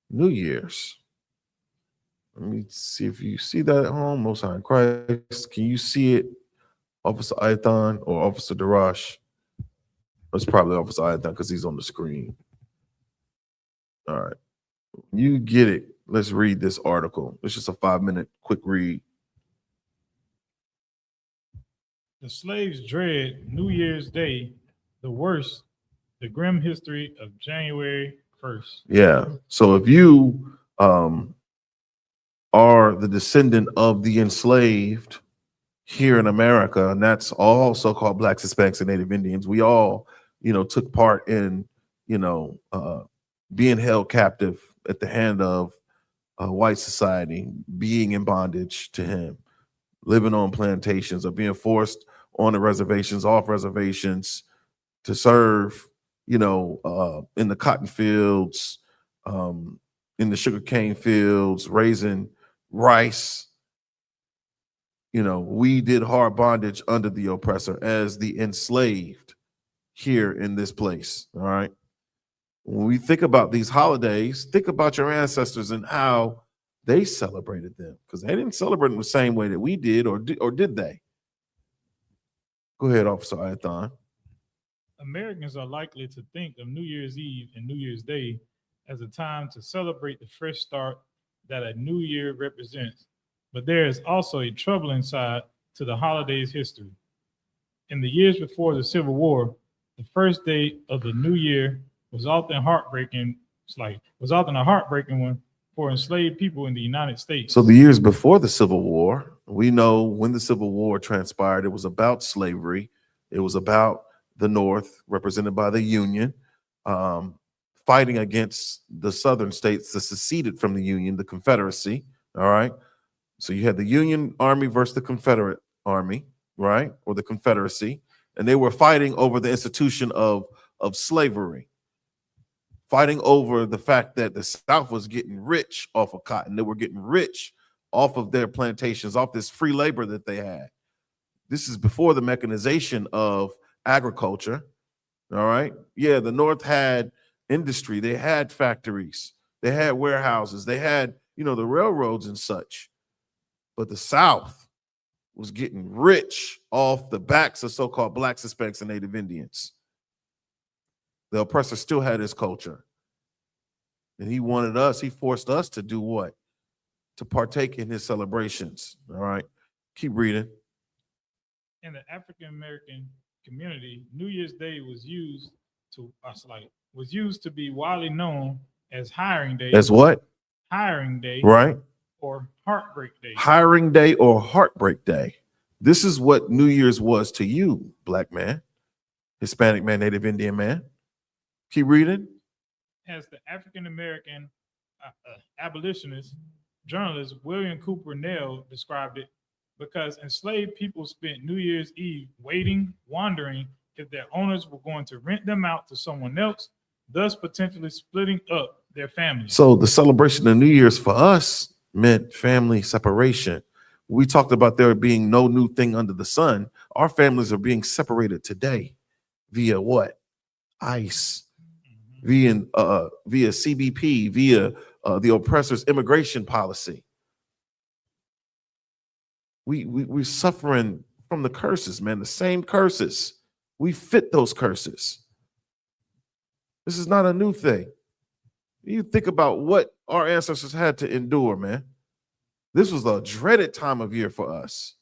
New Year's. Let me see if you see that at home. Most High in Christ. Can you see it, Officer Ithon or Officer Darash? It's probably Officer Ithon because he's on the screen. All right. You get it. Let's read this article. It's just a 5-minute quick read. The slaves dread New Year's Day, the worst, the grim history of January 1st. Yeah. So if you are the descendant of the enslaved here in America, and that's all so-called Blacks, Hispanics, and Native Indians, we all, took part in, being held captive at the hand of white society, being in bondage to him, living on plantations, or being forced on the reservations, off reservations, to serve, in the cotton fields, in the sugarcane fields, raising rice. We did hard bondage under the oppressor as the enslaved here in this place. All right. When we think about these holidays, think about your ancestors and how they celebrated them, because they didn't celebrate them the same way that we did, or did they? Go ahead, Officer Ayathon. Americans are likely to think of New Year's Eve and New Year's Day as a time to celebrate the fresh start that a new year represents. But there is also a troubling side to the holiday's history. In the years before the Civil War, the first day of the new year was often a heartbreaking one for enslaved people in the United States. So the years before the Civil War, we know when the Civil War transpired, it was about slavery. It was about the North, represented by the Union, fighting against the Southern states that seceded from the Union, the Confederacy. All right. So you had the Union Army versus the Confederate Army, right? Or the Confederacy. And they were fighting over the institution of slavery, fighting over the fact that the South was getting rich off of cotton. They were getting rich off of their plantations, off this free labor that they had. This is before the mechanization of agriculture. All right. Yeah, the North had industry. They had factories. They had warehouses. They had, the railroads and such. But the South was getting rich off the backs of so-called Blacks, Hispanics, and Native Indians. The oppressor still had his culture. And he forced us to do what? To partake in his celebrations. All right. Keep reading. In the African American community, New Year's Day was used to be widely known as Hiring Day. As what? Hiring Day. Right. Or Heartbreak Day. Hiring Day or Heartbreak Day. This is what New Year's was to you, Black man, Hispanic man, Native Indian man. Keep reading. As the African American abolitionist journalist William Cooper Nell described it, because enslaved people spent New Year's Eve wondering if their owners were going to rent them out to someone else, thus potentially splitting up their families. So the celebration of New Year's for us meant family separation. We talked about there being no new thing under the sun. Our families are being separated today via what? ICE, via CBP, via the oppressor's immigration policy. We're suffering from the curses, man, the same curses. We fit those curses. This is not a new thing. You think about what our ancestors had to endure, man. This was a dreaded time of year for us.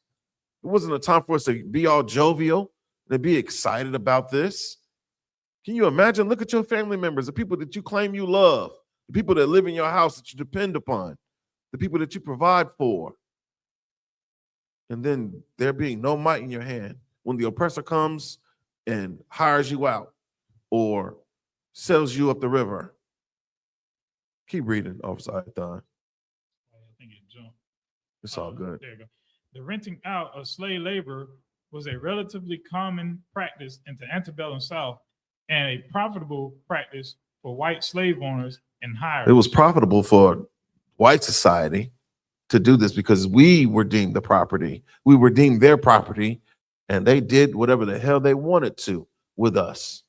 It wasn't a time for us to be all jovial, to be excited about this. Can you imagine? Look at your family members, the people that you claim you love, the people that live in your house that you depend upon, the people that you provide for. And then there being no might in your hand when the oppressor comes and hires you out or sells you up the river. Keep reading, Officer Ayathon. I think it jumped. It's all good. There you go. The renting out of slave labor was a relatively common practice in the antebellum South and a profitable practice for white slave owners and hirers. It was profitable for white society to do this because we were deemed the property. We were deemed their property, and they did whatever the hell they wanted to with us.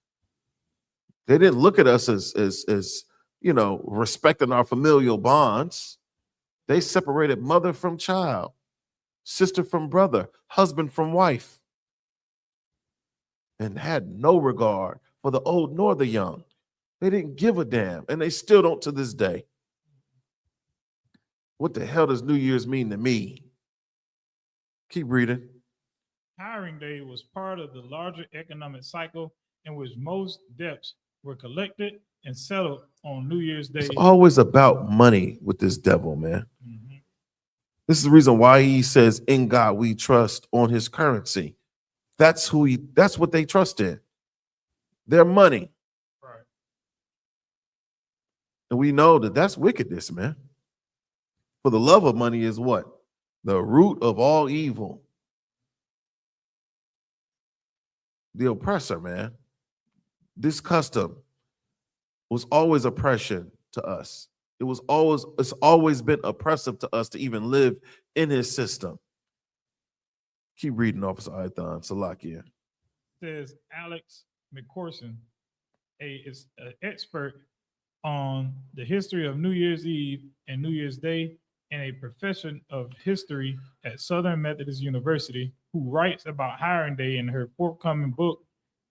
They didn't look at us as respecting our familial bonds. They separated mother from child, sister from brother, husband from wife, and had no regard for the old nor the young. They didn't give a damn, and they still don't to this day. What the hell does New Year's mean to me? Keep reading. Hiring Day was part of the larger economic cycle in which most debts were collected and settled on New Year's Day. It's always about money with this devil, man. Mm-hmm. This is the reason why he says, in God we trust on his currency. That's what they trust in. Their money. Right. And we know that that's wickedness, man. For the love of money is what? The root of all evil. The oppressor, man. This custom was always oppression to us. It's always been oppressive to us to even live in his system. Keep reading, Officer Ayathon, Salakia. Says Alex McCorson, an expert on the history of New Year's Eve and New Year's Day and a professor of history at Southern Methodist University who writes about hiring day in her forthcoming book,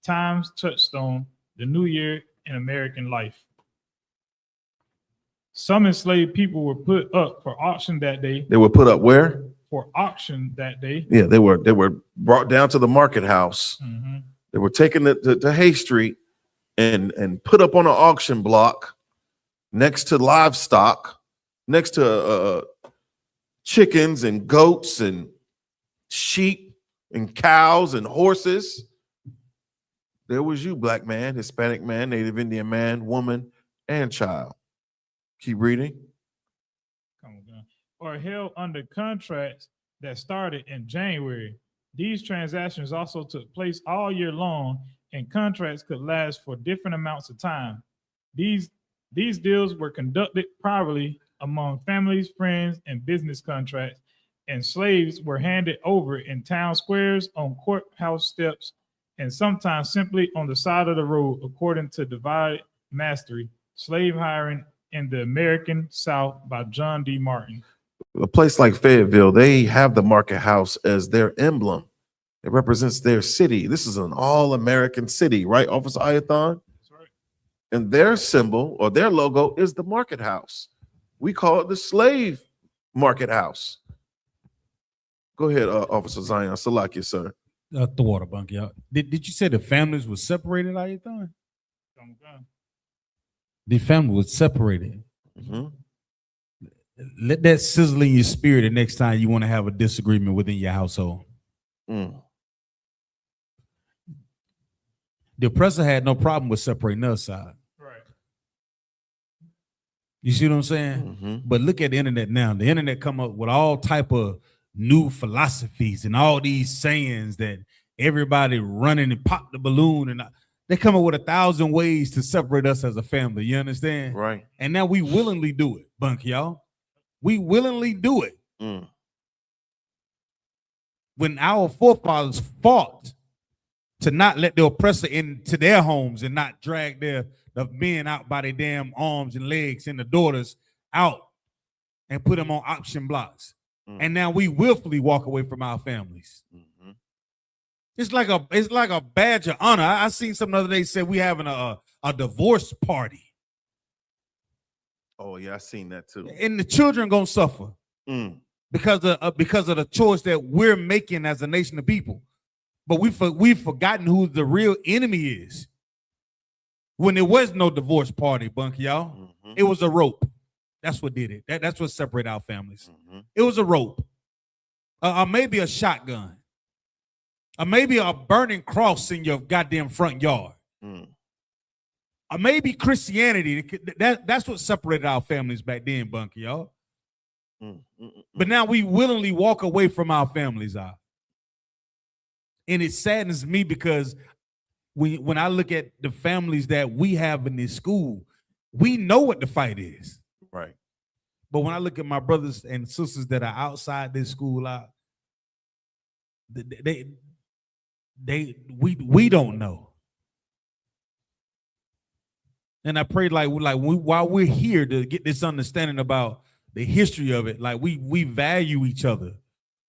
Times Touchstone, The New Year in American Life. Some enslaved people were put up for auction that day. They were put up where? For auction that day. Yeah, they were brought down to the market house. Mm-hmm. They were taken to Hay Street and put up on an auction block next to livestock, next to chickens and goats and sheep and cows and horses. There was you, black man, Hispanic man, Native Indian man, woman, and child. Keep reading. Or held under contracts that started in January. These transactions also took place all year long, and contracts could last for different amounts of time. These deals were conducted privately among families, friends, and business contracts, and slaves were handed over in town squares, on courthouse steps, and sometimes simply on the side of the road, according to Divided Mastery, Slave Hiring in the American South by John D. Martin. A place like Fayetteville, they have the market house as their emblem. It represents their city. This is an all-American city, right, Officer Ayathon? That's right. And their symbol or their logo is the market house. We call it the slave market house. Go ahead, Officer Zion. Salakia, sir. The water bunk, y'all. Did you say the families were separated? How you doing? The family was separated. Mm-hmm. Let that sizzle in your spirit the next time you want to have a disagreement within your household. Mm. The oppressor had no problem with separating us side. Right. You see what I'm saying? Mm-hmm. But look at the internet now. The internet come up with all type of new philosophies and all these sayings that everybody running and pop the balloon, and they come up with 1,000 ways to separate us as a family. You understand? Right. And now we willingly do it, bunk, y'all. We willingly do it. Mm. When our forefathers fought to not let the oppressor into their homes and not drag the men out by their damn arms and legs and the daughters out and put them on auction blocks. Mm. And now we willfully walk away from our families. Mm-hmm. It's like a badge of honor. I seen some other day say we having a divorce party. Oh yeah, I seen that too. And the children gonna suffer because of the choice that we're making as a nation of people. But we've forgotten who the real enemy is. When there was no divorce party, Bunky, y'all, Mm-hmm. it was a rope. That's what did it. That's what separated our families. Mm-hmm. It was a rope, or maybe a shotgun, or maybe a burning cross in your goddamn front yard. Mm. Or maybe Christianity. That's what separated our families back then, Bunky, y'all. But now we willingly walk away from our families, and it saddens me because when I look at the families that we have in this school, we know what the fight is. Right. But when I look at my brothers and sisters that are outside this school, we don't know. And I pray while we're here to get this understanding about the history of it, like we value each other.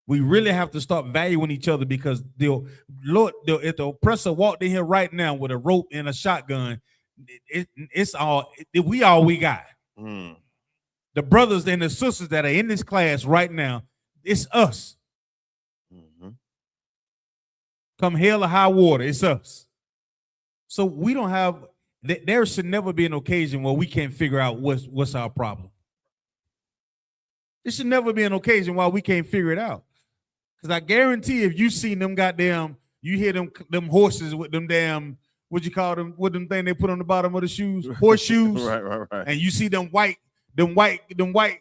We really have to start valuing each other, because if the oppressor walked in here right now with a rope and a shotgun, we all we got. Mm. The brothers and the sisters that are in this class right now, it's us. Mm-hmm. Come hell or high water, it's us. So we don't have. There should never be an occasion where we can't figure out what's our problem. There should never be an occasion why we can't figure it out. Because I guarantee if you seen them goddamn, you hear them horses with them damn, what you call them, with them thing they put on the bottom of the shoes, horseshoes. Right. And you see them white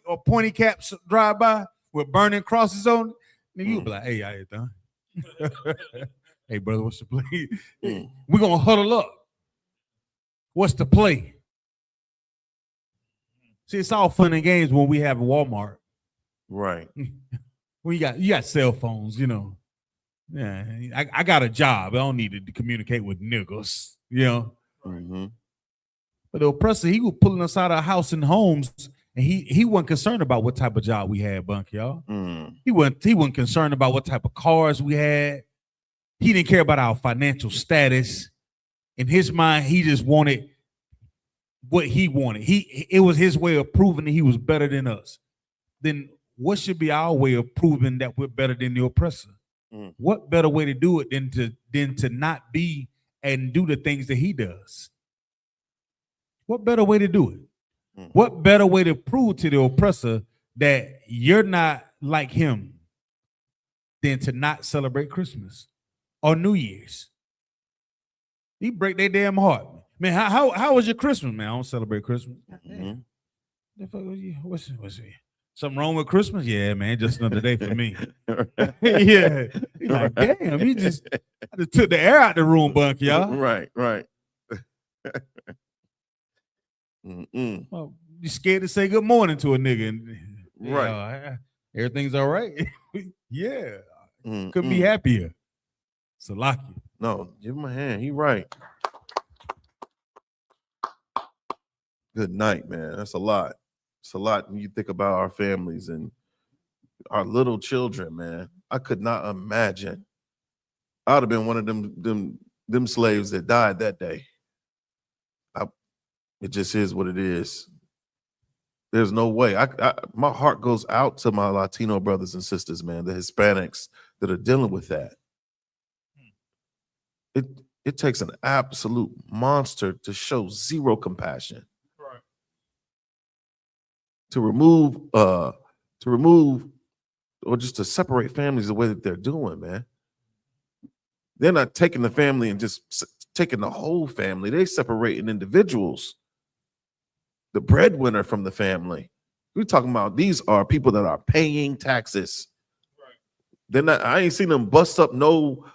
or pointy caps drive by with burning crosses on it, then you be like, hey, I ain't done. Hey, brother, what's the play? We're gonna huddle up. What's the play? See, it's all fun and games when we have a Walmart. Right. When you got cell phones, you know. Yeah, I got a job. I don't need to communicate with niggas, you know. Mm-hmm. But the oppressor, he was pulling us out of our house and homes And he wasn't concerned about what type of job we had, Bunk, y'all. Mm. He wasn't concerned about what type of cars we had. He didn't care about our financial status. In his mind, he just wanted what he wanted. It was his way of proving that he was better than us. Then what should be our way of proving that we're better than the oppressor? Mm. What better way to do it than to not be and do the things that he does? What better way to do it? Mm. What better way to prove to the oppressor that you're not like him than to not celebrate Christmas or New Year's? He break their damn heart. Man, how was your Christmas, man? I don't celebrate Christmas. Mhm. What's something wrong with Christmas? Yeah, man, just another day for me. Yeah. He's like, damn, you just took the air out the room, Bunk, y'all. Right. Mm-mm. Well, you scared to say good morning to a nigga. And, Right. Everything's all right. Yeah. Mm-mm. Couldn't be happier. Salaki. No, give him a hand. He right. Good night, man. That's a lot. It's a lot when you think about our families and our little children, man. I could not imagine. I would have been one of them slaves that died that day. It just is what it is. There's no way. My heart goes out to my Latino brothers and sisters, man, the Hispanics that are dealing with that. It takes an absolute monster to show zero compassion. Right. To remove or just to separate families the way that they're doing, man. They're not taking the family and just taking the whole family. They separating individuals. The breadwinner from the family. We're talking about these are people that are paying taxes. Right. They're not. I ain't seen them bust up no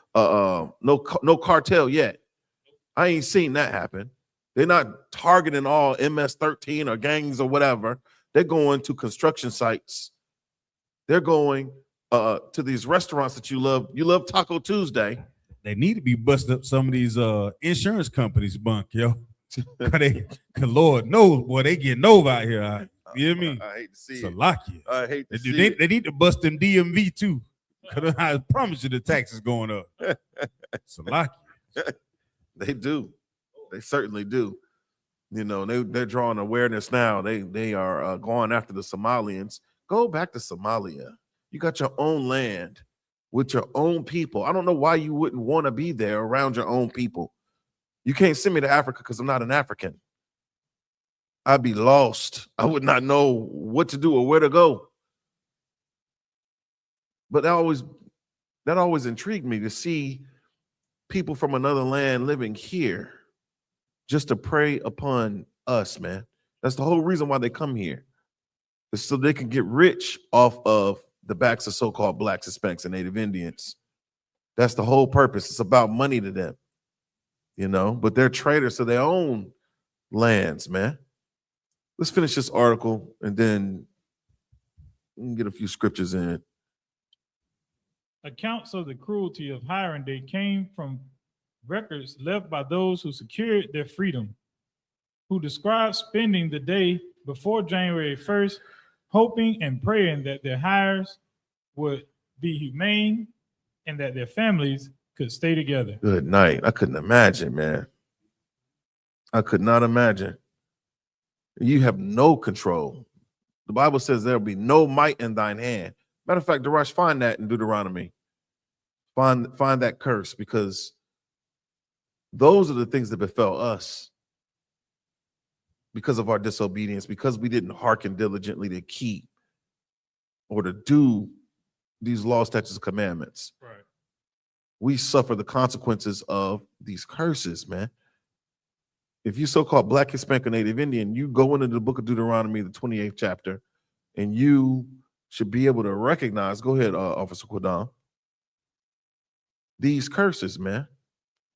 cartel yet. I ain't seen that happen. They're not targeting all MS-13 or gangs or whatever. They're going to construction sites. They're going to these restaurants that you love. You love Taco Tuesday. They need to be busting up some of these insurance companies, Bunk, yo. Cause Lord knows, boy, they getting over out here. You hear me? I hate to see it. Salaki. I hate to see it. They need to bust them DMV too. Cause I promise you the taxes going up. Salaki. They do. They certainly do. You know, they're drawing awareness now. They are going after the Somalians. Go back to Somalia. You got your own land with your own people. I don't know why you wouldn't want to be there around your own people. You can't send me to Africa because I'm not an African. I'd be lost. I would not know what to do or where to go. But that always intrigued me to see people from another land living here just to prey upon us, man. That's the whole reason why they come here. It's so they can get rich off of the backs of so-called blacks, Hispanics, and Native Indians. That's the whole purpose. It's about money to them, you know, but they're traders to their own lands, man. Let's finish this article and then we can get a few scriptures in. Accounts of the cruelty of hiring day came from records left by those who secured their freedom, who described spending the day before January 1st, hoping and praying that their hires would be humane and that their families could stay together. Good night. I couldn't imagine, man. I could not imagine. You have no control. The Bible says there'll be no might in thine hand. Matter of fact, Darash, find that in Deuteronomy. Find that curse, because those are the things that befell us because of our disobedience, because we didn't hearken diligently to keep or to do these laws, statutes, and commandments. Right. We suffer the consequences of these curses, man. If you so-called Black, Hispanic, or Native Indian, you go into the book of Deuteronomy, the 28th chapter, and you should be able to recognize, go ahead, Officer Quadam, these curses, man.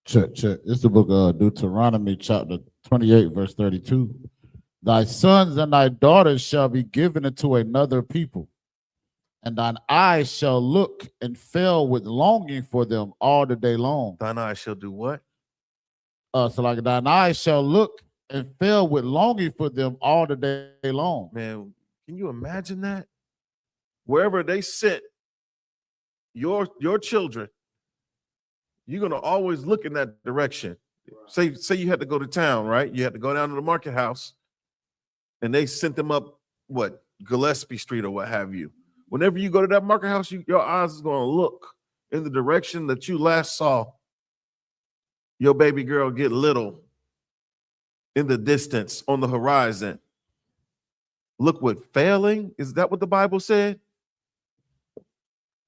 Check. It's the book of Deuteronomy, chapter 28, verse 32. Thy sons and thy daughters shall be given into another people, and thine eyes shall look and fail with longing for them all the day long. Thine eyes shall do what? So like thine eyes shall look and fell with longing for them all the day long. Man, can you imagine that? Wherever they sit, your children, you're gonna always look in that direction. Say you had to go to town, right? You had to go down to the market house, and they sent them up what, Gillespie Street or what have you. Whenever you go to that market house, your eyes is gonna look in the direction that you last saw your baby girl get little in the distance on the horizon. Look what failing, is that what the Bible said?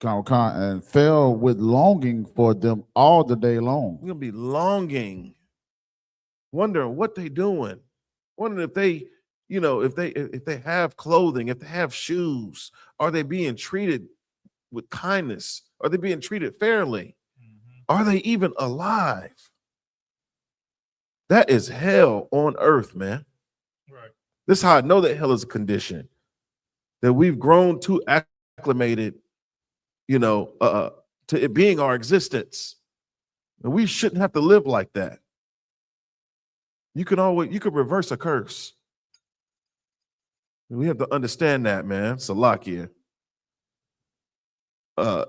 And fell with longing for them all the day long. We're gonna be longing, wondering what they doing, wondering if they, if they have clothing, if they have shoes, are they being treated with kindness? Are they being treated fairly? Are they even alive? That is hell on earth, man. Right. This is how I know that hell is a condition, that we've grown too acclimated, to it being our existence. And we shouldn't have to live like that. You could reverse a curse. And we have to understand that, man. Salakia.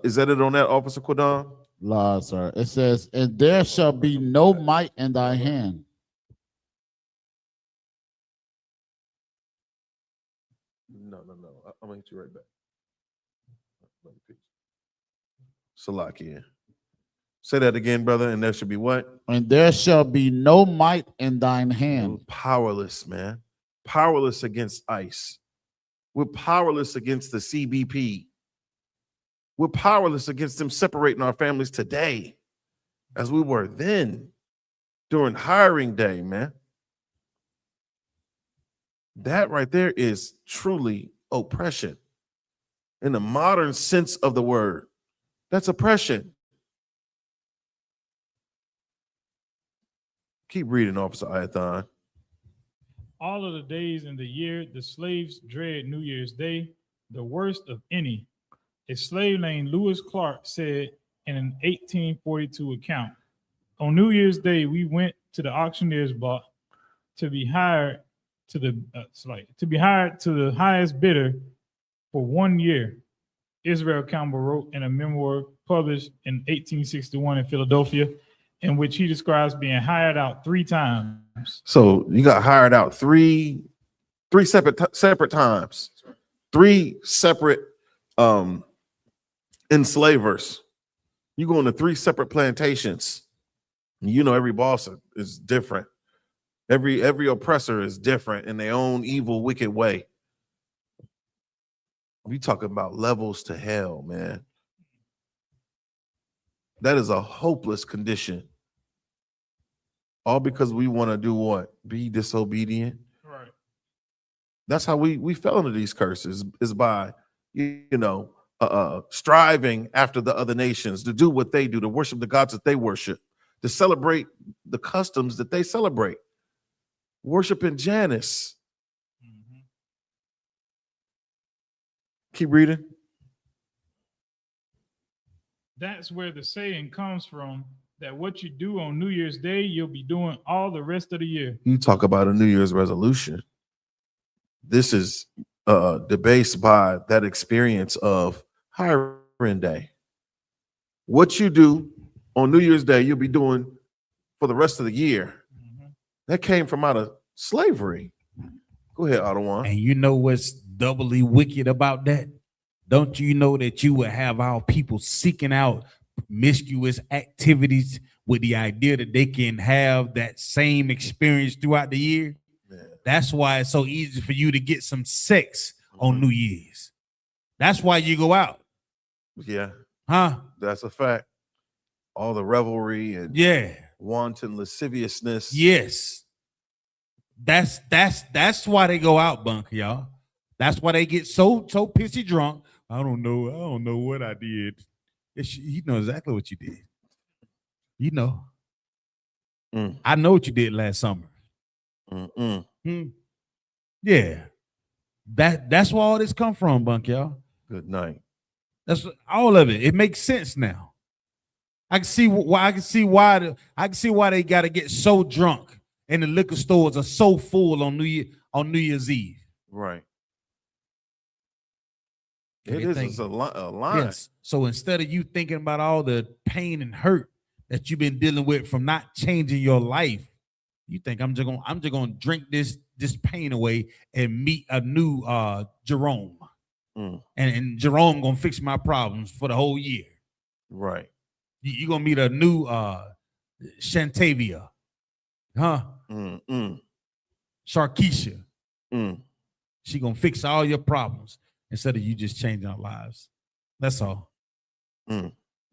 Is that it on that, Officer Quadon? La, sir. It says, and there shall be no might in thy hand. No. I'm gonna hit you right back. Salakia. Say that again, brother, and there should be what? And there shall be no might in thine hand. Powerless, man. Powerless against ICE. We're powerless against the CBP. We're powerless against them separating our families today as we were then during hiring day, man. That right there is truly oppression in the modern sense of the word. That's oppression. Keep reading, Officer Ayathon. All of the days in the year, the slaves dread New Year's Day, the worst of any. A slave named Lewis Clark said in an 1842 account, on New Year's Day, we went to the auctioneer's block to be hired to the highest bidder for 1 year. Israel Campbell wrote in a memoir published in 1861 in Philadelphia, in which he describes being hired out 3 times. So you got hired out three separate times, 3 separate enslavers. You go into 3 separate plantations. Every boss is different. Every oppressor is different in their own evil, wicked way. We talking about levels to hell, man. That is a hopeless condition. All because we want to do what? Be disobedient. Right. That's how we fell into these curses, is by, striving after the other nations, to do what they do, to worship the gods that they worship, to celebrate the customs that they celebrate. Worshiping Janus. Keep reading. That's where the saying comes from, that what you do on New Year's Day, you'll be doing all the rest of the year. You talk about a New Year's resolution. This is debased by that experience of hiring day. What you do on New Year's Day, you'll be doing for the rest of the year. That came from out of slavery. Go ahead, Ottawa. And you know what's doubly wicked about that? Don't you know that you will have our people seeking out promiscuous activities with the idea that they can have that same experience throughout the year? Man. That's why it's so easy for you to get some sex on New Year's. That's why you go out. Yeah. Huh? That's a fact. All the revelry and wanton lasciviousness. Yes. That's why they go out, Bunk, y'all. That's why they get so pissy drunk. I don't know what I did. You know exactly what you did. You know. I know what you did last summer. Yeah. That's where all this come from, Bunk, y'all. Good night. That's all of it. It makes sense now. I can see why they got to get so drunk and the liquor stores are so full on New Year's Eve. Right. And It they is. think- It's a line. Yes. So instead of you thinking about all the pain and hurt that you've been dealing with from not changing your life, you think I'm just gonna drink this pain away and meet a new Jerome. And Jerome gonna fix my problems for the whole year. Right. You're gonna meet a new Shantavia, huh? Sharkeisha. She gonna fix all your problems instead of you just changing our lives. That's all.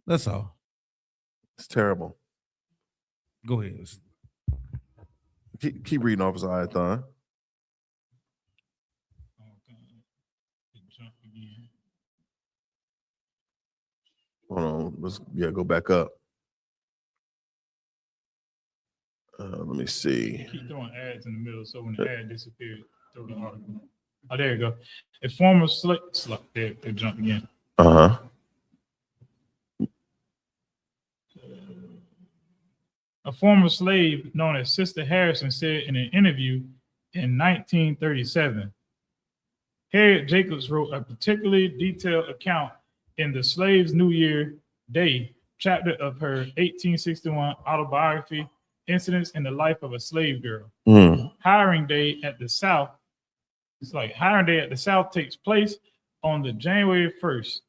That's all. It's terrible. Go ahead. Keep reading, Officer Ayathon. Hold on. Let's go back up. Let me see. Keep throwing ads in the middle, so when the ad disappears, throw the article. Oh, there you go. A former slave. There, they jump again. A former slave known as Sister Harrison said in an interview in 1937, Harriet Jacobs wrote a particularly detailed account in the Slave's New Year Day chapter of her 1861 autobiography, Incidents in the Life of a Slave Girl. Hiring day at the South. It's like hiring day at the South takes place on the January 1st.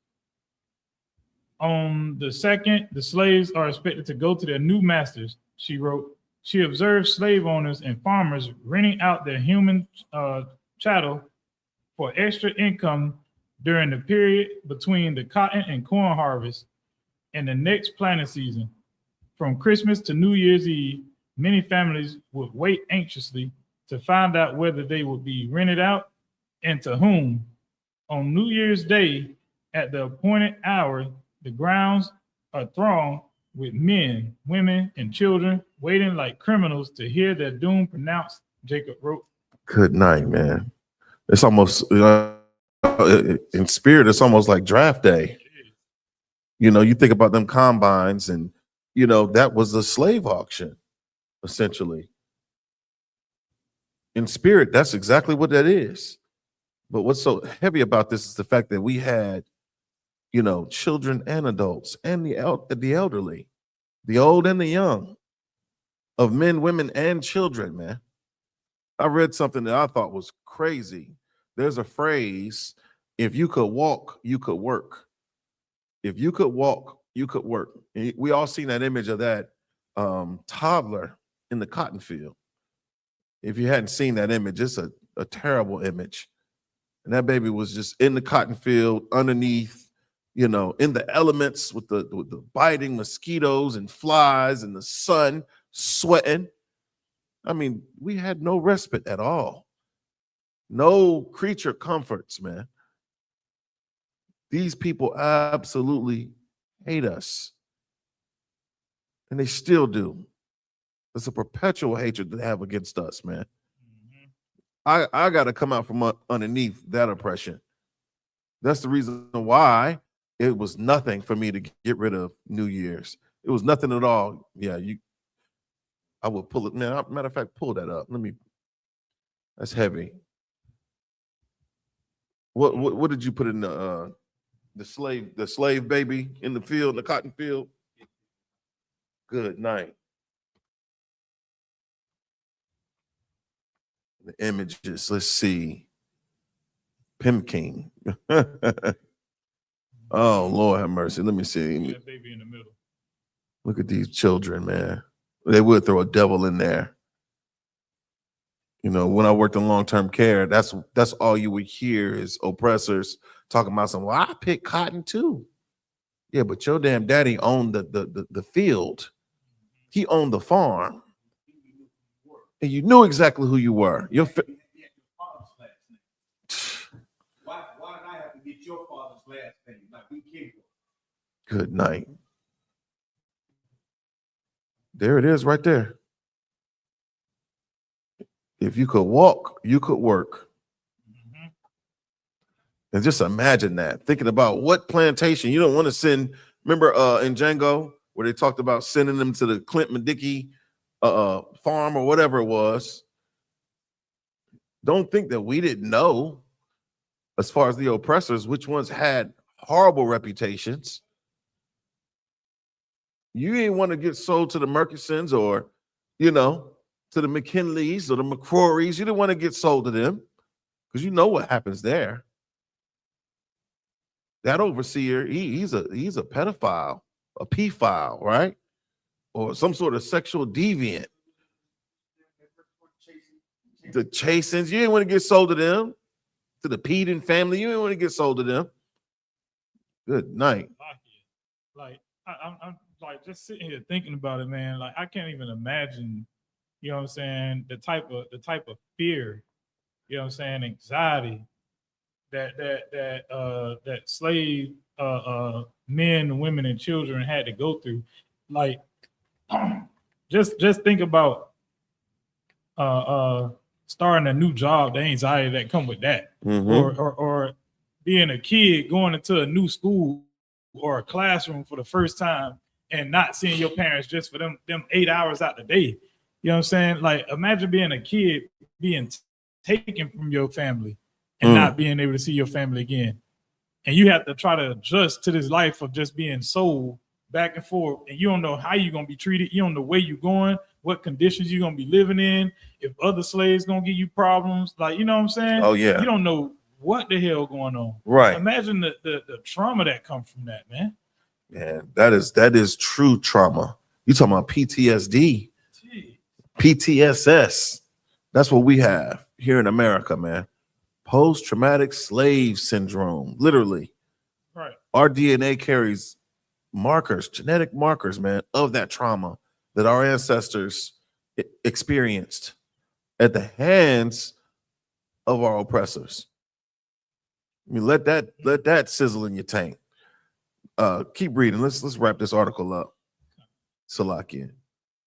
On the 2nd, the slaves are expected to go to their new masters, she wrote. She observed slave owners and farmers renting out their human chattel for extra income during the period between the cotton and corn harvest and the next planting season. From Christmas to New Year's Eve, many families would wait anxiously to find out whether they would be rented out and to whom. On New Year's Day, at the appointed hour, the grounds are thronged with men, women, and children waiting like criminals to hear their doom pronounced, Jacob wrote. Good night, man. It's almost, in spirit, it's almost like draft day. You think about them combines and, that was a slave auction, essentially. In spirit, that's exactly what that is. But what's so heavy about this is the fact that we had, children and adults and the elderly, the old and the young, of men, women, and children, man. I read something that I thought was crazy. There's a phrase, if you could walk, you could work. If you could walk, you could work. And we all seen that image of that toddler in the cotton field. If you hadn't seen that image, it's a terrible image. And that baby was just in the cotton field underneath, in the elements with the biting mosquitoes and flies and the sun, sweating. I mean, we had no respite at all. No creature comforts, man. These people absolutely hate us. And they still do. It's a perpetual hatred they have against us, man. I got to come out from underneath that oppression. That's the reason why it was nothing for me to get rid of New Year's. It was nothing at all. Yeah, I would pull it. Man, matter of fact, pull that up. That's heavy. What did you put in the slave baby in the field, the cotton field? Good night. The images, let's see. Pimp King. Oh, Lord have mercy. Let me see. That baby in the middle. Look at these children, man. They would throw a devil in there. When I worked in long-term care, that's all you would hear is oppressors talking about something. Well, I pick cotton too. Yeah, but your damn daddy owned the field. He owned the farm. And you knew exactly who you were. Why did I have to get your father's last name? Like we came. Good night. There it is right there. If you could walk, you could work. And just imagine that. Thinking about what plantation you don't want to send. Remember in Django where they talked about sending them to the Clint Medicki farm or whatever it was. Don't think that we didn't know, as far as the oppressors, which ones had horrible reputations. You ain't want to get sold to the Murchisons or, to the McKinleys or the McCrorys. You didn't want to get sold to them because you know what happens there. That overseer, he's a pedophile, a pedophile, right? Or some sort of sexual deviant. The Chasins, you didn't want to get sold to them. To the Peden family, you didn't want to get sold to them. Good night. Like I'm like just sitting here thinking about it, man. Like I can't even imagine, you know what I'm saying, the type of fear, you know what I'm saying, anxiety that slave men, women, and children had to go through. Like just think about starting a new job, the anxiety that come with that, or being a kid going into a new school or a classroom for the first time and not seeing your parents just for them 8 hours out the day. You know what I'm saying? Like imagine being a kid being taken from your family and not being able to see your family again. And you have to try to adjust to this life of just being sold back and forth. And you don't know how you're going to be treated. You don't know where you're going, what conditions you're going to be living in, if other slaves going to give you problems. Like, you know what I'm saying? Oh, yeah. You don't know what the hell going on. Right. Imagine the trauma that comes from that, man. Man, that is true trauma. You talking about PTSD, PTSS. That's what we have here in America, man. Post-traumatic slave syndrome, literally. Right. Our DNA carries markers, genetic markers, man, of that trauma that our ancestors experienced at the hands of our oppressors. I mean, let that sizzle in your tank. Keep reading. Let's wrap this article up. Salakia.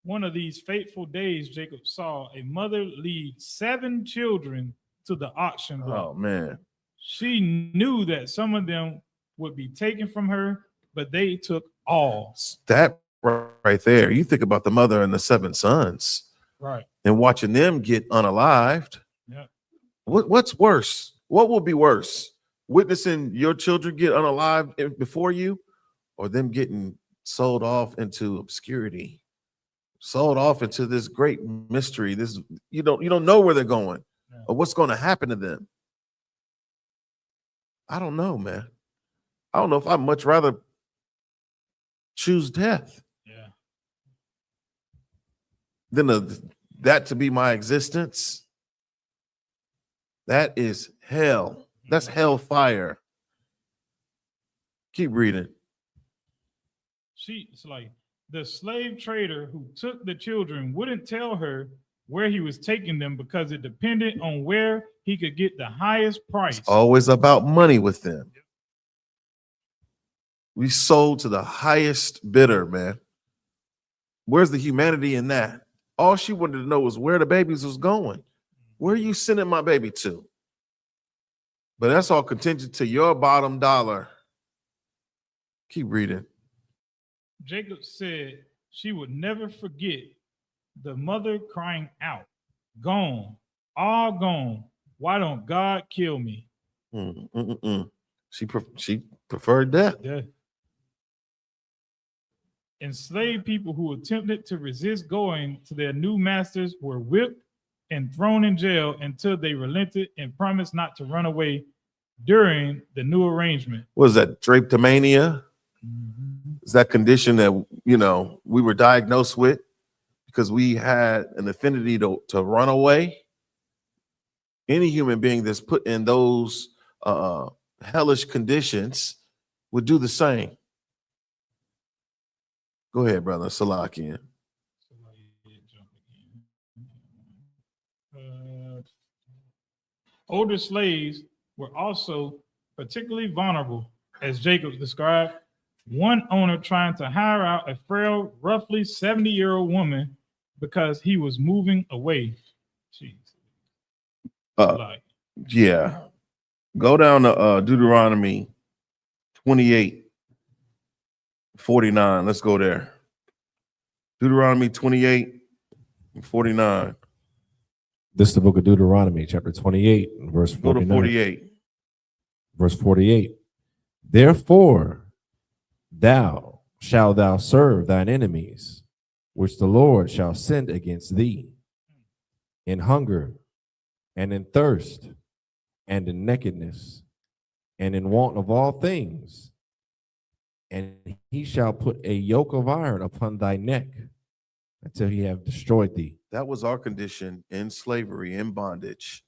One of these fateful days, Jacob saw a mother lead 7 children to the auction block. Oh man. She knew that some of them would be taken from her, but they took all. That right there. You think about the mother and the 7 sons. Right. And watching them get unalived. Yeah. What's worse? What will be worse? Witnessing your children get unalived before you, or them getting sold off into obscurity, sold off into this great mystery. This you don't know where they're going, or what's going to happen to them. I don't know, man. I don't know if I'd much rather choose death. Yeah. Than that to be my existence. That is hell. That's hellfire. Keep reading. It's like the slave trader who took the children wouldn't tell her where he was taking them because it depended on where he could get the highest price. It's always about money with them. We sold to the highest bidder, man. Where's the humanity in that? All she wanted to know was where the babies was going. Where are you sending my baby to? But that's all contingent to your bottom dollar. Keep reading. Jacob said she would never forget the mother crying out, "Gone, all gone. Why don't God kill me?" She preferred death. Yeah. Enslaved people who attempted to resist going to their new masters were whipped and thrown in jail until they relented and promised not to run away during the new arrangement. What is that, drapetomania? Is that condition that we were diagnosed with because we had an affinity to run away? Any human being that's put in those hellish conditions would do the same. Go ahead, brother. Salakian. Older slaves were also particularly vulnerable, as Jacob described. One owner trying to hire out a frail, roughly 70-year-old woman because he was moving away. Yeah. Go down to Deuteronomy 28:49. Let's go there. Deuteronomy 28, 49. This is the book of Deuteronomy, chapter 28, verse Go to 49. 48. Verse 48. Therefore, thou shalt thou serve thine enemies, which the Lord shall send against thee, in hunger, and in thirst, and in nakedness, and in want of all things. And he shall put a yoke of iron upon thy neck until he have destroyed thee. That was our condition in slavery, in bondage.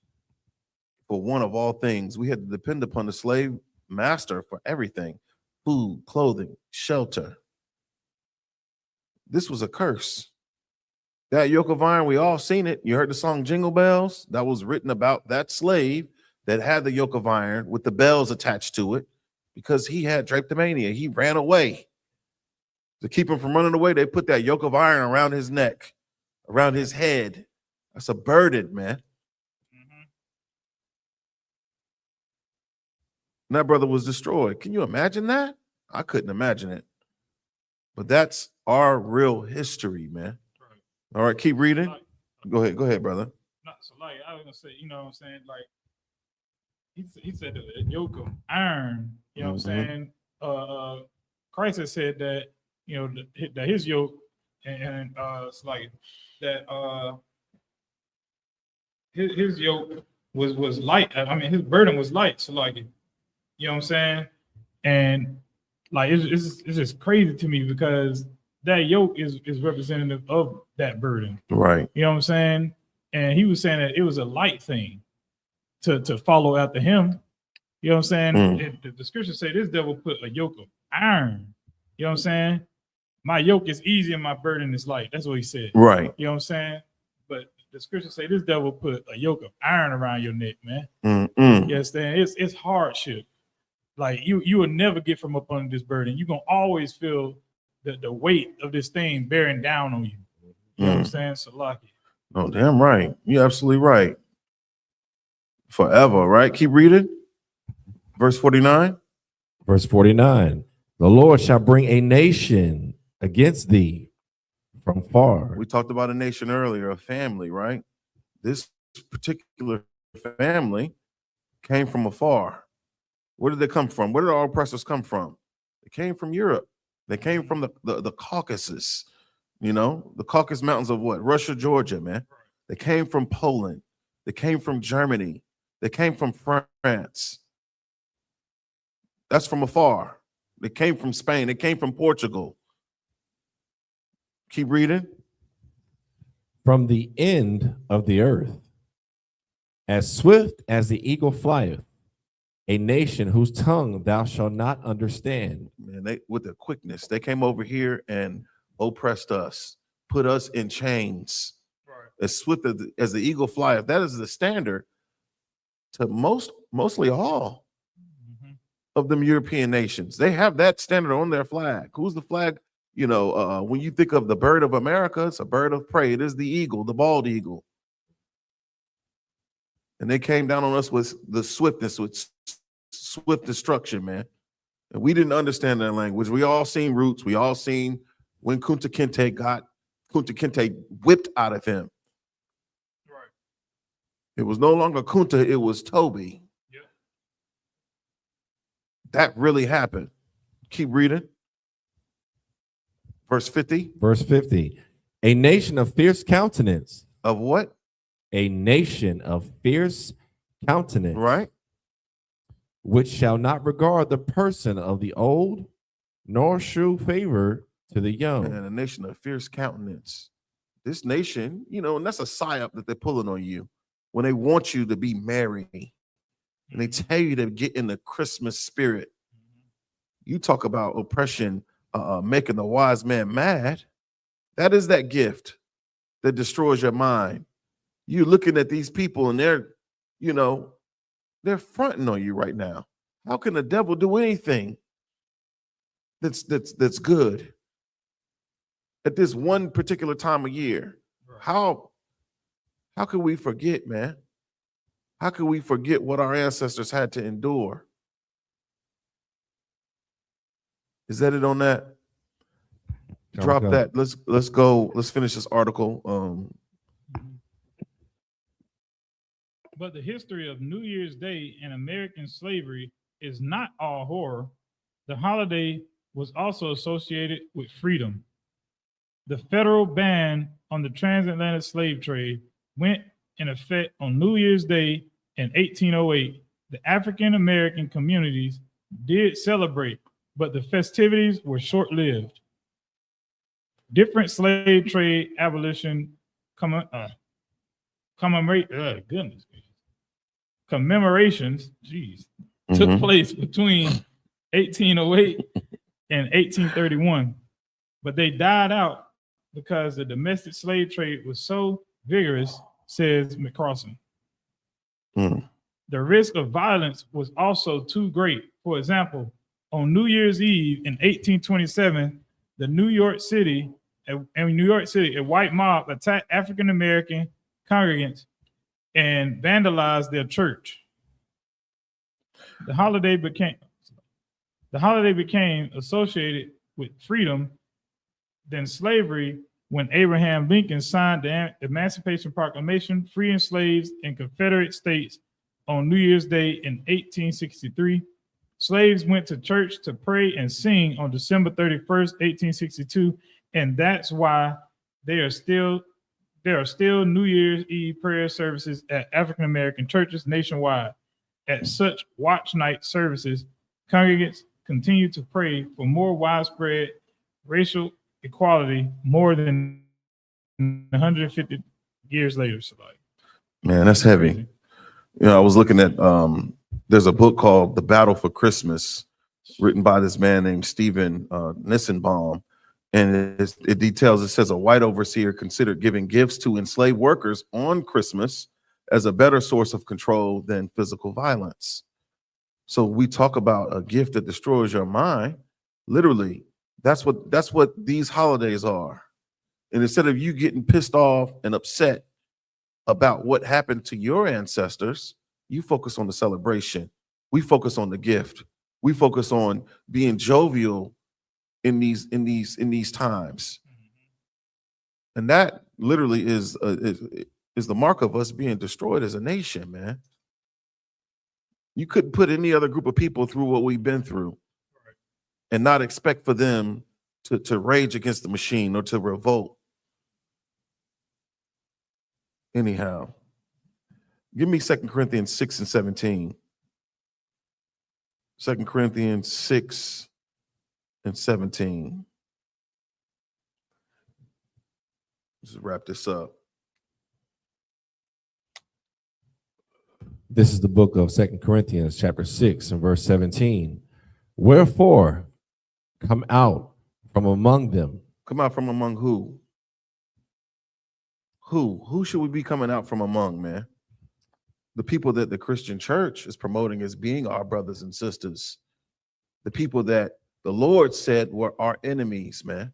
For one of all things, we had to depend upon the slave master for everything: food, clothing, shelter. This was a curse. That yoke of iron, we all seen it. You heard the song Jingle Bells? That was written about that slave that had the yoke of iron with the bells attached to it because he had drapetomania. He ran away. To keep him from running away, they put that yoke of iron around his neck, around his head. That's a burden, man. And that brother was destroyed. Can you imagine that? I couldn't imagine it. But that's our real history, man. All right, keep reading. Go ahead, brother. So like I was gonna say, you know what I'm saying? Like he said the yoke of iron, you know what I'm saying? Christ has said that, you know, that his yoke and it's like that his yoke was light. I mean his burden was light. So like, you know what I'm saying? And like it's just crazy to me because that yoke is representative of that burden. Right. You know what I'm saying? And he was saying that it was a light thing to follow after him. You know what I'm saying? The scriptures say this devil put a yoke of iron. You know what I'm saying? My yoke is easy and my burden is light. That's what he said. Right. You know what I'm saying? But the scriptures say this devil put a yoke of iron around your neck, man. You understand? It's hardship. Like you will never get from up under this burden. You're gonna always feel the weight of this thing bearing down on you. You know what I'm saying? So lucky. Oh, damn right. You're absolutely right. Forever, right? Keep reading. Verse 49. Verse 49. The Lord shall bring a nation against thee from far. We talked about a nation earlier, a family, right? This particular family came from afar. Where did they come from? Where did our oppressors come from? They came from Europe. They came from the Caucasus, you know, the Caucasus Mountains of what? Russia, Georgia, man. They came from Poland. They came from Germany. They came from France. That's from afar. They came from Spain. They came from Portugal. Keep reading. From the end of the earth, as swift as the eagle flieth, a nation whose tongue thou shalt not understand. Man, they with their quickness, they came over here and oppressed us, put us in chains. Right. As swift as the eagle flieth. That is the standard to mostly all of them European nations. They have that standard on their flag. Who's the flag? You know, when you think of the bird of America, it's a bird of prey. It is the eagle, the bald eagle. And they came down on us with the swiftness, with swift destruction, man. And we didn't understand that language. We all seen Roots. We all seen when Kunta Kinte got Kunta Kinte whipped out of him. Right. It was no longer Kunta, it was Toby. Yeah. That really happened. Keep reading. Verse 50. Verse 50. A nation of fierce countenance. Of what? A nation of fierce countenance. Right. Which shall not regard the person of the old, nor shew favor to the young. And a nation of fierce countenance. This nation, you know, and that's a psyop that they're pulling on you when they want you to be merry. And they tell you to get in the Christmas spirit. You talk about oppression, making the wise man mad. That is that gift that destroys your mind. You're looking at these people and they're, you know, they're fronting on you right now. How can the devil do anything that's good at this one particular time of year? How can we forget, man? How can we forget what our ancestors had to endure? Is that it on that? Drop that. Let's go. Let's finish this article. But the history of New Year's Day and American slavery is not all horror. The holiday was also associated with freedom. The federal ban on the transatlantic slave trade went in effect on New Year's Day in 1808. The African American communities did celebrate, but the festivities were short lived. Different slave trade abolition commemorations, took place between 1808 and 1831, but they died out because the domestic slave trade was so vigorous, says McCrossan. The risk of violence was also too great. For example, on New Year's Eve in 1827, in New York City, a white mob attacked African American congregants and vandalized their church. The holiday became associated with freedom, then slavery, when Abraham Lincoln signed the Emancipation Proclamation, freeing slaves in Confederate states on New Year's Day in 1863. Slaves went to church to pray and sing on December 31st, 1862, and that's why there are still New Year's Eve prayer services at African American churches nationwide. At such watch night services, congregants continue to pray for more widespread racial equality more than 150 years later. So like, man, that's heavy. crazy. You know, I was looking at there's a book called The Battle for Christmas, written by this man named Stephen Nissenbaum. And it details, it says a white overseer considered giving gifts to enslaved workers on Christmas as a better source of control than physical violence. So we talk about a gift that destroys your mind. Literally, that's what these holidays are. And instead of you getting pissed off and upset about what happened to your ancestors, you focus on the celebration. We focus on the gift. We focus on being jovial in these times. And that literally is the mark of us being destroyed as a nation, man. You couldn't put any other group of people through what we've been through and not expect for them to rage against the machine or to revolt. Anyhow, give me 2 Corinthians 6 and 17. 2 Corinthians 6 and 17. Let's wrap this up. This is the book of 2 Corinthians chapter 6 and verse 17. Wherefore, come out from among them. Come out from among who? Who should we be coming out from among, man? The people that the Christian church is promoting as being our brothers and sisters. The people that the Lord said were our enemies, man.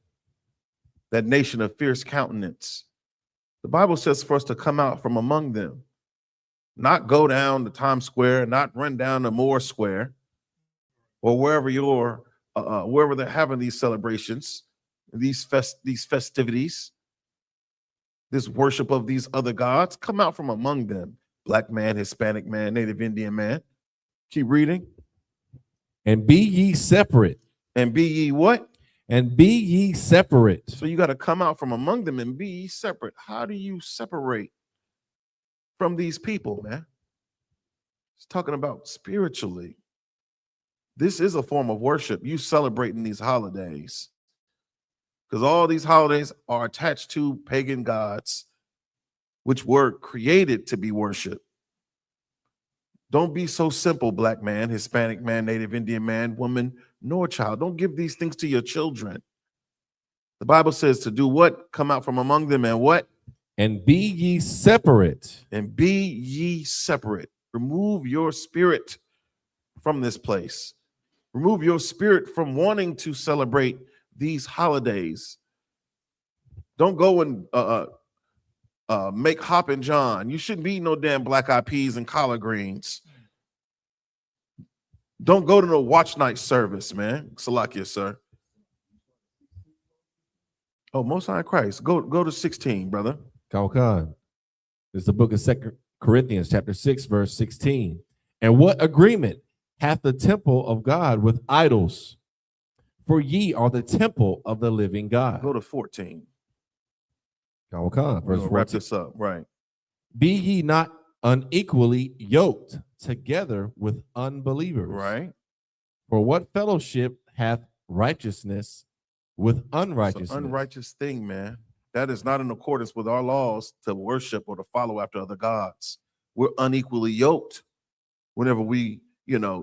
That nation of fierce countenance. The Bible says for us to come out from among them. Not go down to Times Square, not run down to Moore Square, or wherever wherever they're having these celebrations, these festivities, this worship of these other gods. Come out from among them. Black man, Hispanic man, Native Indian man. Keep reading. And be ye separate. And be ye what? And be ye separate. So you got to come out from among them and be ye separate. How do you separate from these people, man? It's talking about spiritually. This is a form of worship. You celebrating these holidays. Because all these holidays are attached to pagan gods, which were created to be worshiped. Don't be so simple, black man, Hispanic man, Native Indian man, woman, nor child. Don't give these things to your children. The Bible says to do what? Come out from among them and what? And be ye separate. And be ye separate. Remove your spirit from this place. Remove your spirit from wanting to celebrate these holidays. Don't go and make Hop and John. You shouldn't be no damn black eyed peas and collard greens. Don't go to no watch night service, man. Salakia, sir. Oh, Most High Christ. Go to 16, brother. Khan. It's the book of 2 Corinthians chapter 6, verse 16. And what agreement hath the temple of God with idols? For ye are the temple of the living God. Go to 14. We'll come, We're verse gonna wrap 14. this up. Right. Be ye not unequally yoked together with unbelievers. Right. For what fellowship hath righteousness with It's unrighteousness? an unrighteous thing, man. That is not in accordance with our laws to worship or to follow after other gods. We're unequally yoked whenever we,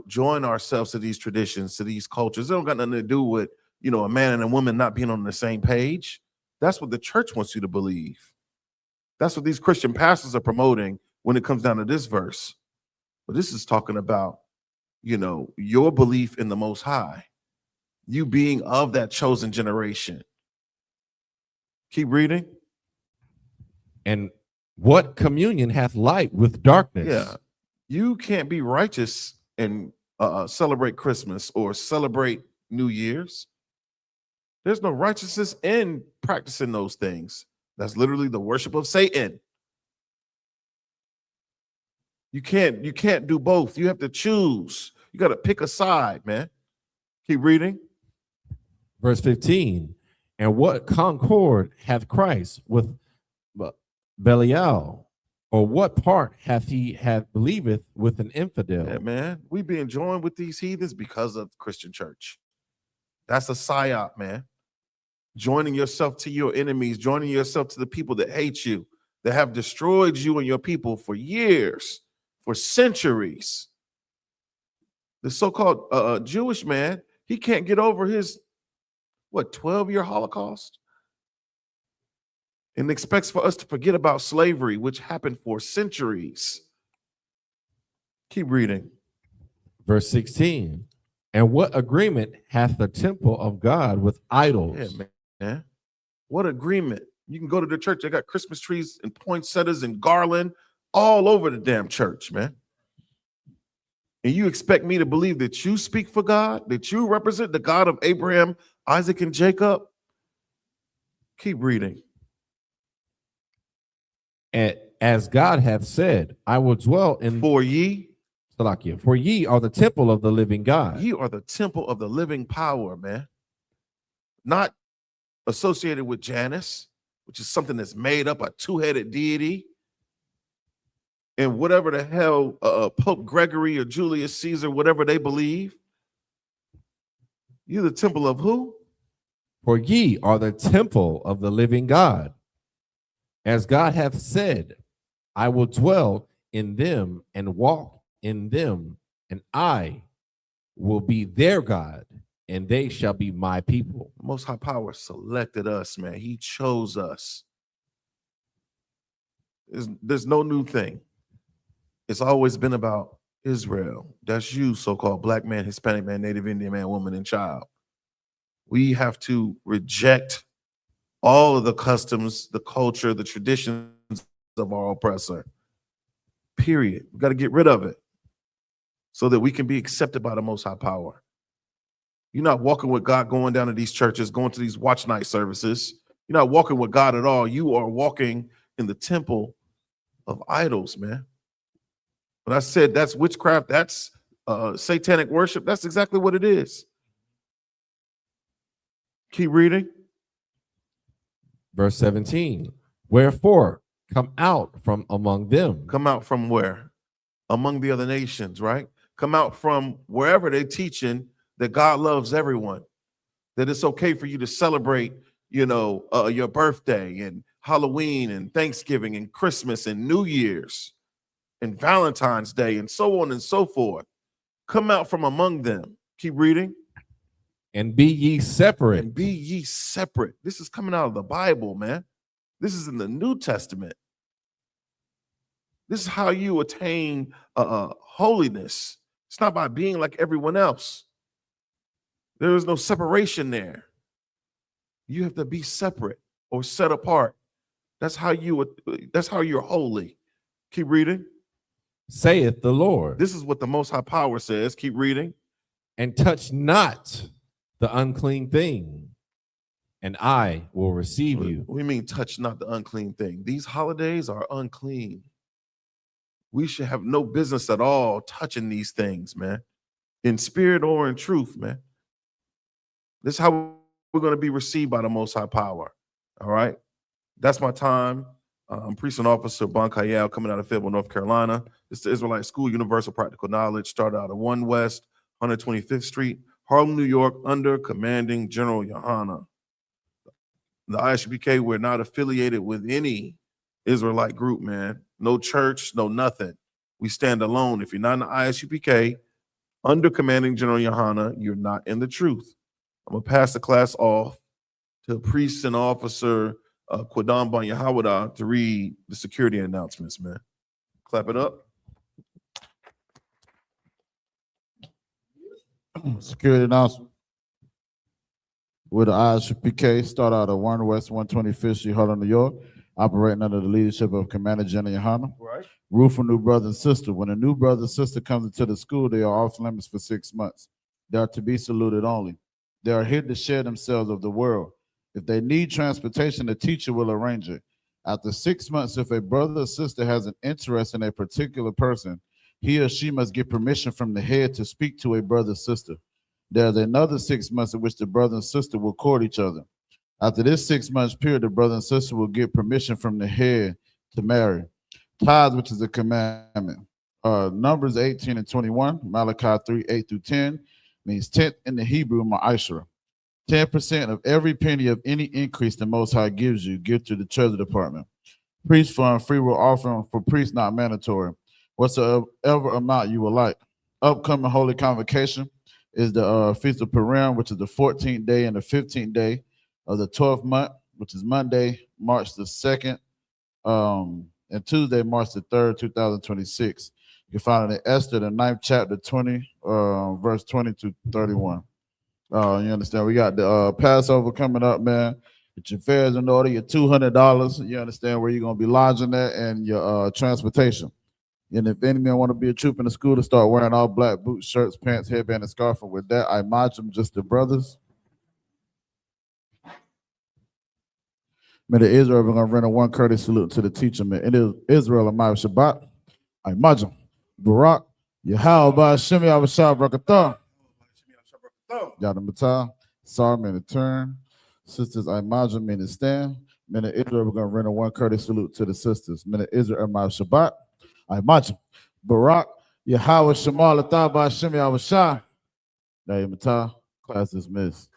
join ourselves to these traditions, to these cultures. It don't got nothing to do with, a man and a woman not being on the same page. That's what the church wants you to believe. That's what these Christian pastors are promoting when it comes down to this verse. But this is talking about, your belief in the Most High, you being of that chosen generation. Keep reading. And what communion hath light with darkness? Yeah. You can't be righteous and celebrate Christmas or celebrate New Year's. There's no righteousness in practicing those things. That's literally the worship of Satan. You can't do both. You have to choose. You got to pick a side, man. Keep reading. Verse 15. And what concord hath Christ with Belial? Or what part hath he believeth with an infidel? Yeah, man. We being joined with these heathens because of Christian church. That's a psyop, man. Joining yourself to your enemies, joining yourself to the people that hate you, that have destroyed you and your people for years, for centuries. The so-called Jewish man, he can't get over his, 12-year Holocaust? And expects for us to forget about slavery, which happened for centuries. Keep reading. Verse 16. And what agreement hath the temple of God with idols? Yeah, man. What agreement? You can go to the church. They got Christmas trees and poinsettias and garland all over the damn church, man. And you expect me to believe that you speak for God, that you represent the God of Abraham, Isaac, and Jacob? Keep reading. And as God hath said, I will dwell in For ye are the temple of the living God. Ye are the temple of the living power, man. Not associated with Janus, which is something that's made up, a two-headed deity. And whatever the hell Pope Gregory or Julius Caesar, whatever they believe. You're the temple of who? For ye are the temple of the living God. As God hath said, I will dwell in them and walk in them, and I will be their God, and they shall be my people. Most High Power selected us, man. He chose us. There's no new thing. It's always been about Israel. That's you, so-called black man, Hispanic man, Native Indian man, woman, and child. We have to reject all of the customs, the culture, the traditions of our oppressor. Period. We got to get rid of it so that we can be accepted by the Most High Power. You're not walking with God going down to these churches, going to these watch night services. You're not walking with God at all. You are walking in the temple of idols, man. When I said that's witchcraft, that's satanic worship, that's exactly what it is. Keep reading. Verse 17. Wherefore, come out from among them. Come out from where? Among the other nations, right? Come out from wherever they're teaching that God loves everyone, that it's okay for you to celebrate, your birthday and Halloween and Thanksgiving and Christmas and New Year's and Valentine's Day and so on and so forth. Come out from among them. Keep reading. And be ye separate. And be ye separate. This is coming out of the Bible, man. This is in the New Testament. This is how you attain holiness. It's not by being like everyone else. There is no separation there. You have to be separate or set apart. That's how you're holy. Keep reading. Saith the Lord. This is what the Most High Power says. Keep reading. And touch not the unclean thing, and I will receive you. We mean touch not the unclean thing. These holidays are unclean. we should have no business at all touching these things, man, in spirit or in truth, man. This is how we're going to be received by the Most High Power. All right. That's my time. I'm Priest and Officer Bankayel, coming out of Fayetteville, North Carolina. It's the Israelite School, Universal Practical Knowledge, started out of 1 West, 125th Street, Harlem, New York, under Commanding General YAHANNA. The I.S.U.P.K, we're not affiliated with any Israelite group, man. No church, no nothing. We stand alone. If you're not in the I.S.U.P.K, under Commanding General YAHANNA, you're not in the truth. I'm going to pass the class off to Priest and Officer Quadam Ban Yahawada to read the security announcements, man. Clap it up. Security announcement. With the I.S.U.P.K, start out at 1 West 125th Street, Harlem, New York, operating under the leadership of Commander General YAHANNA. Right. Rule for new brother and sister. When a new brother and sister comes into the school, they are off limits for 6 months. They are to be saluted only. They are here to share themselves of the world. If they need transportation, the teacher will arrange it. After 6 months, if a brother or sister has an interest in a particular person, he or she must get permission from the head to speak to a brother or sister. There's another 6 months in which the brother and sister will court each other. After this 6 months period, the brother and sister will get permission from the head to marry. Tithes, which is a commandment. Numbers 18 and 21, Malachi 3, 8 through 10, means tenth in the Hebrew, ma'ashra. 10% of every penny of any increase the Most High gives you, give to the Treasury Department. Priest fund, free will offering for priests not mandatory. Whatsoever amount you would like. Upcoming holy convocation is the Feast of Purim, which is the 14th day and the 15th day of the 12th month, which is Monday, March the 2nd, and Tuesday, March the 3rd, 2026. You can find it in Esther, the 9th chapter, 20, verse 20 to 31. You understand? We got the Passover coming up, man. Get your fares in order, your $200. You understand where you're gonna be lodging at and your transportation. And if any man want to be a troop in the school, to start wearing all black boots, shirts, pants, headband, and scarf. And with that, I march them just the brothers. May the Israel, we're gonna render one courteous salute to the teacher, man. It is Israel and my Shabbat. I march them. Barak, Yahweh, Shemi, Avashah, Brakatah. Yada Matah, Sar, man, to turn. Sisters, I margin, man, to stand. Men of Israel, we're going to render one courteous salute to the sisters. Men of Israel, my Shabbat, I margin. Barak, Yahweh, Shema, Latah, Ba'ashem, Yahweh, Yada Matah, class dismissed.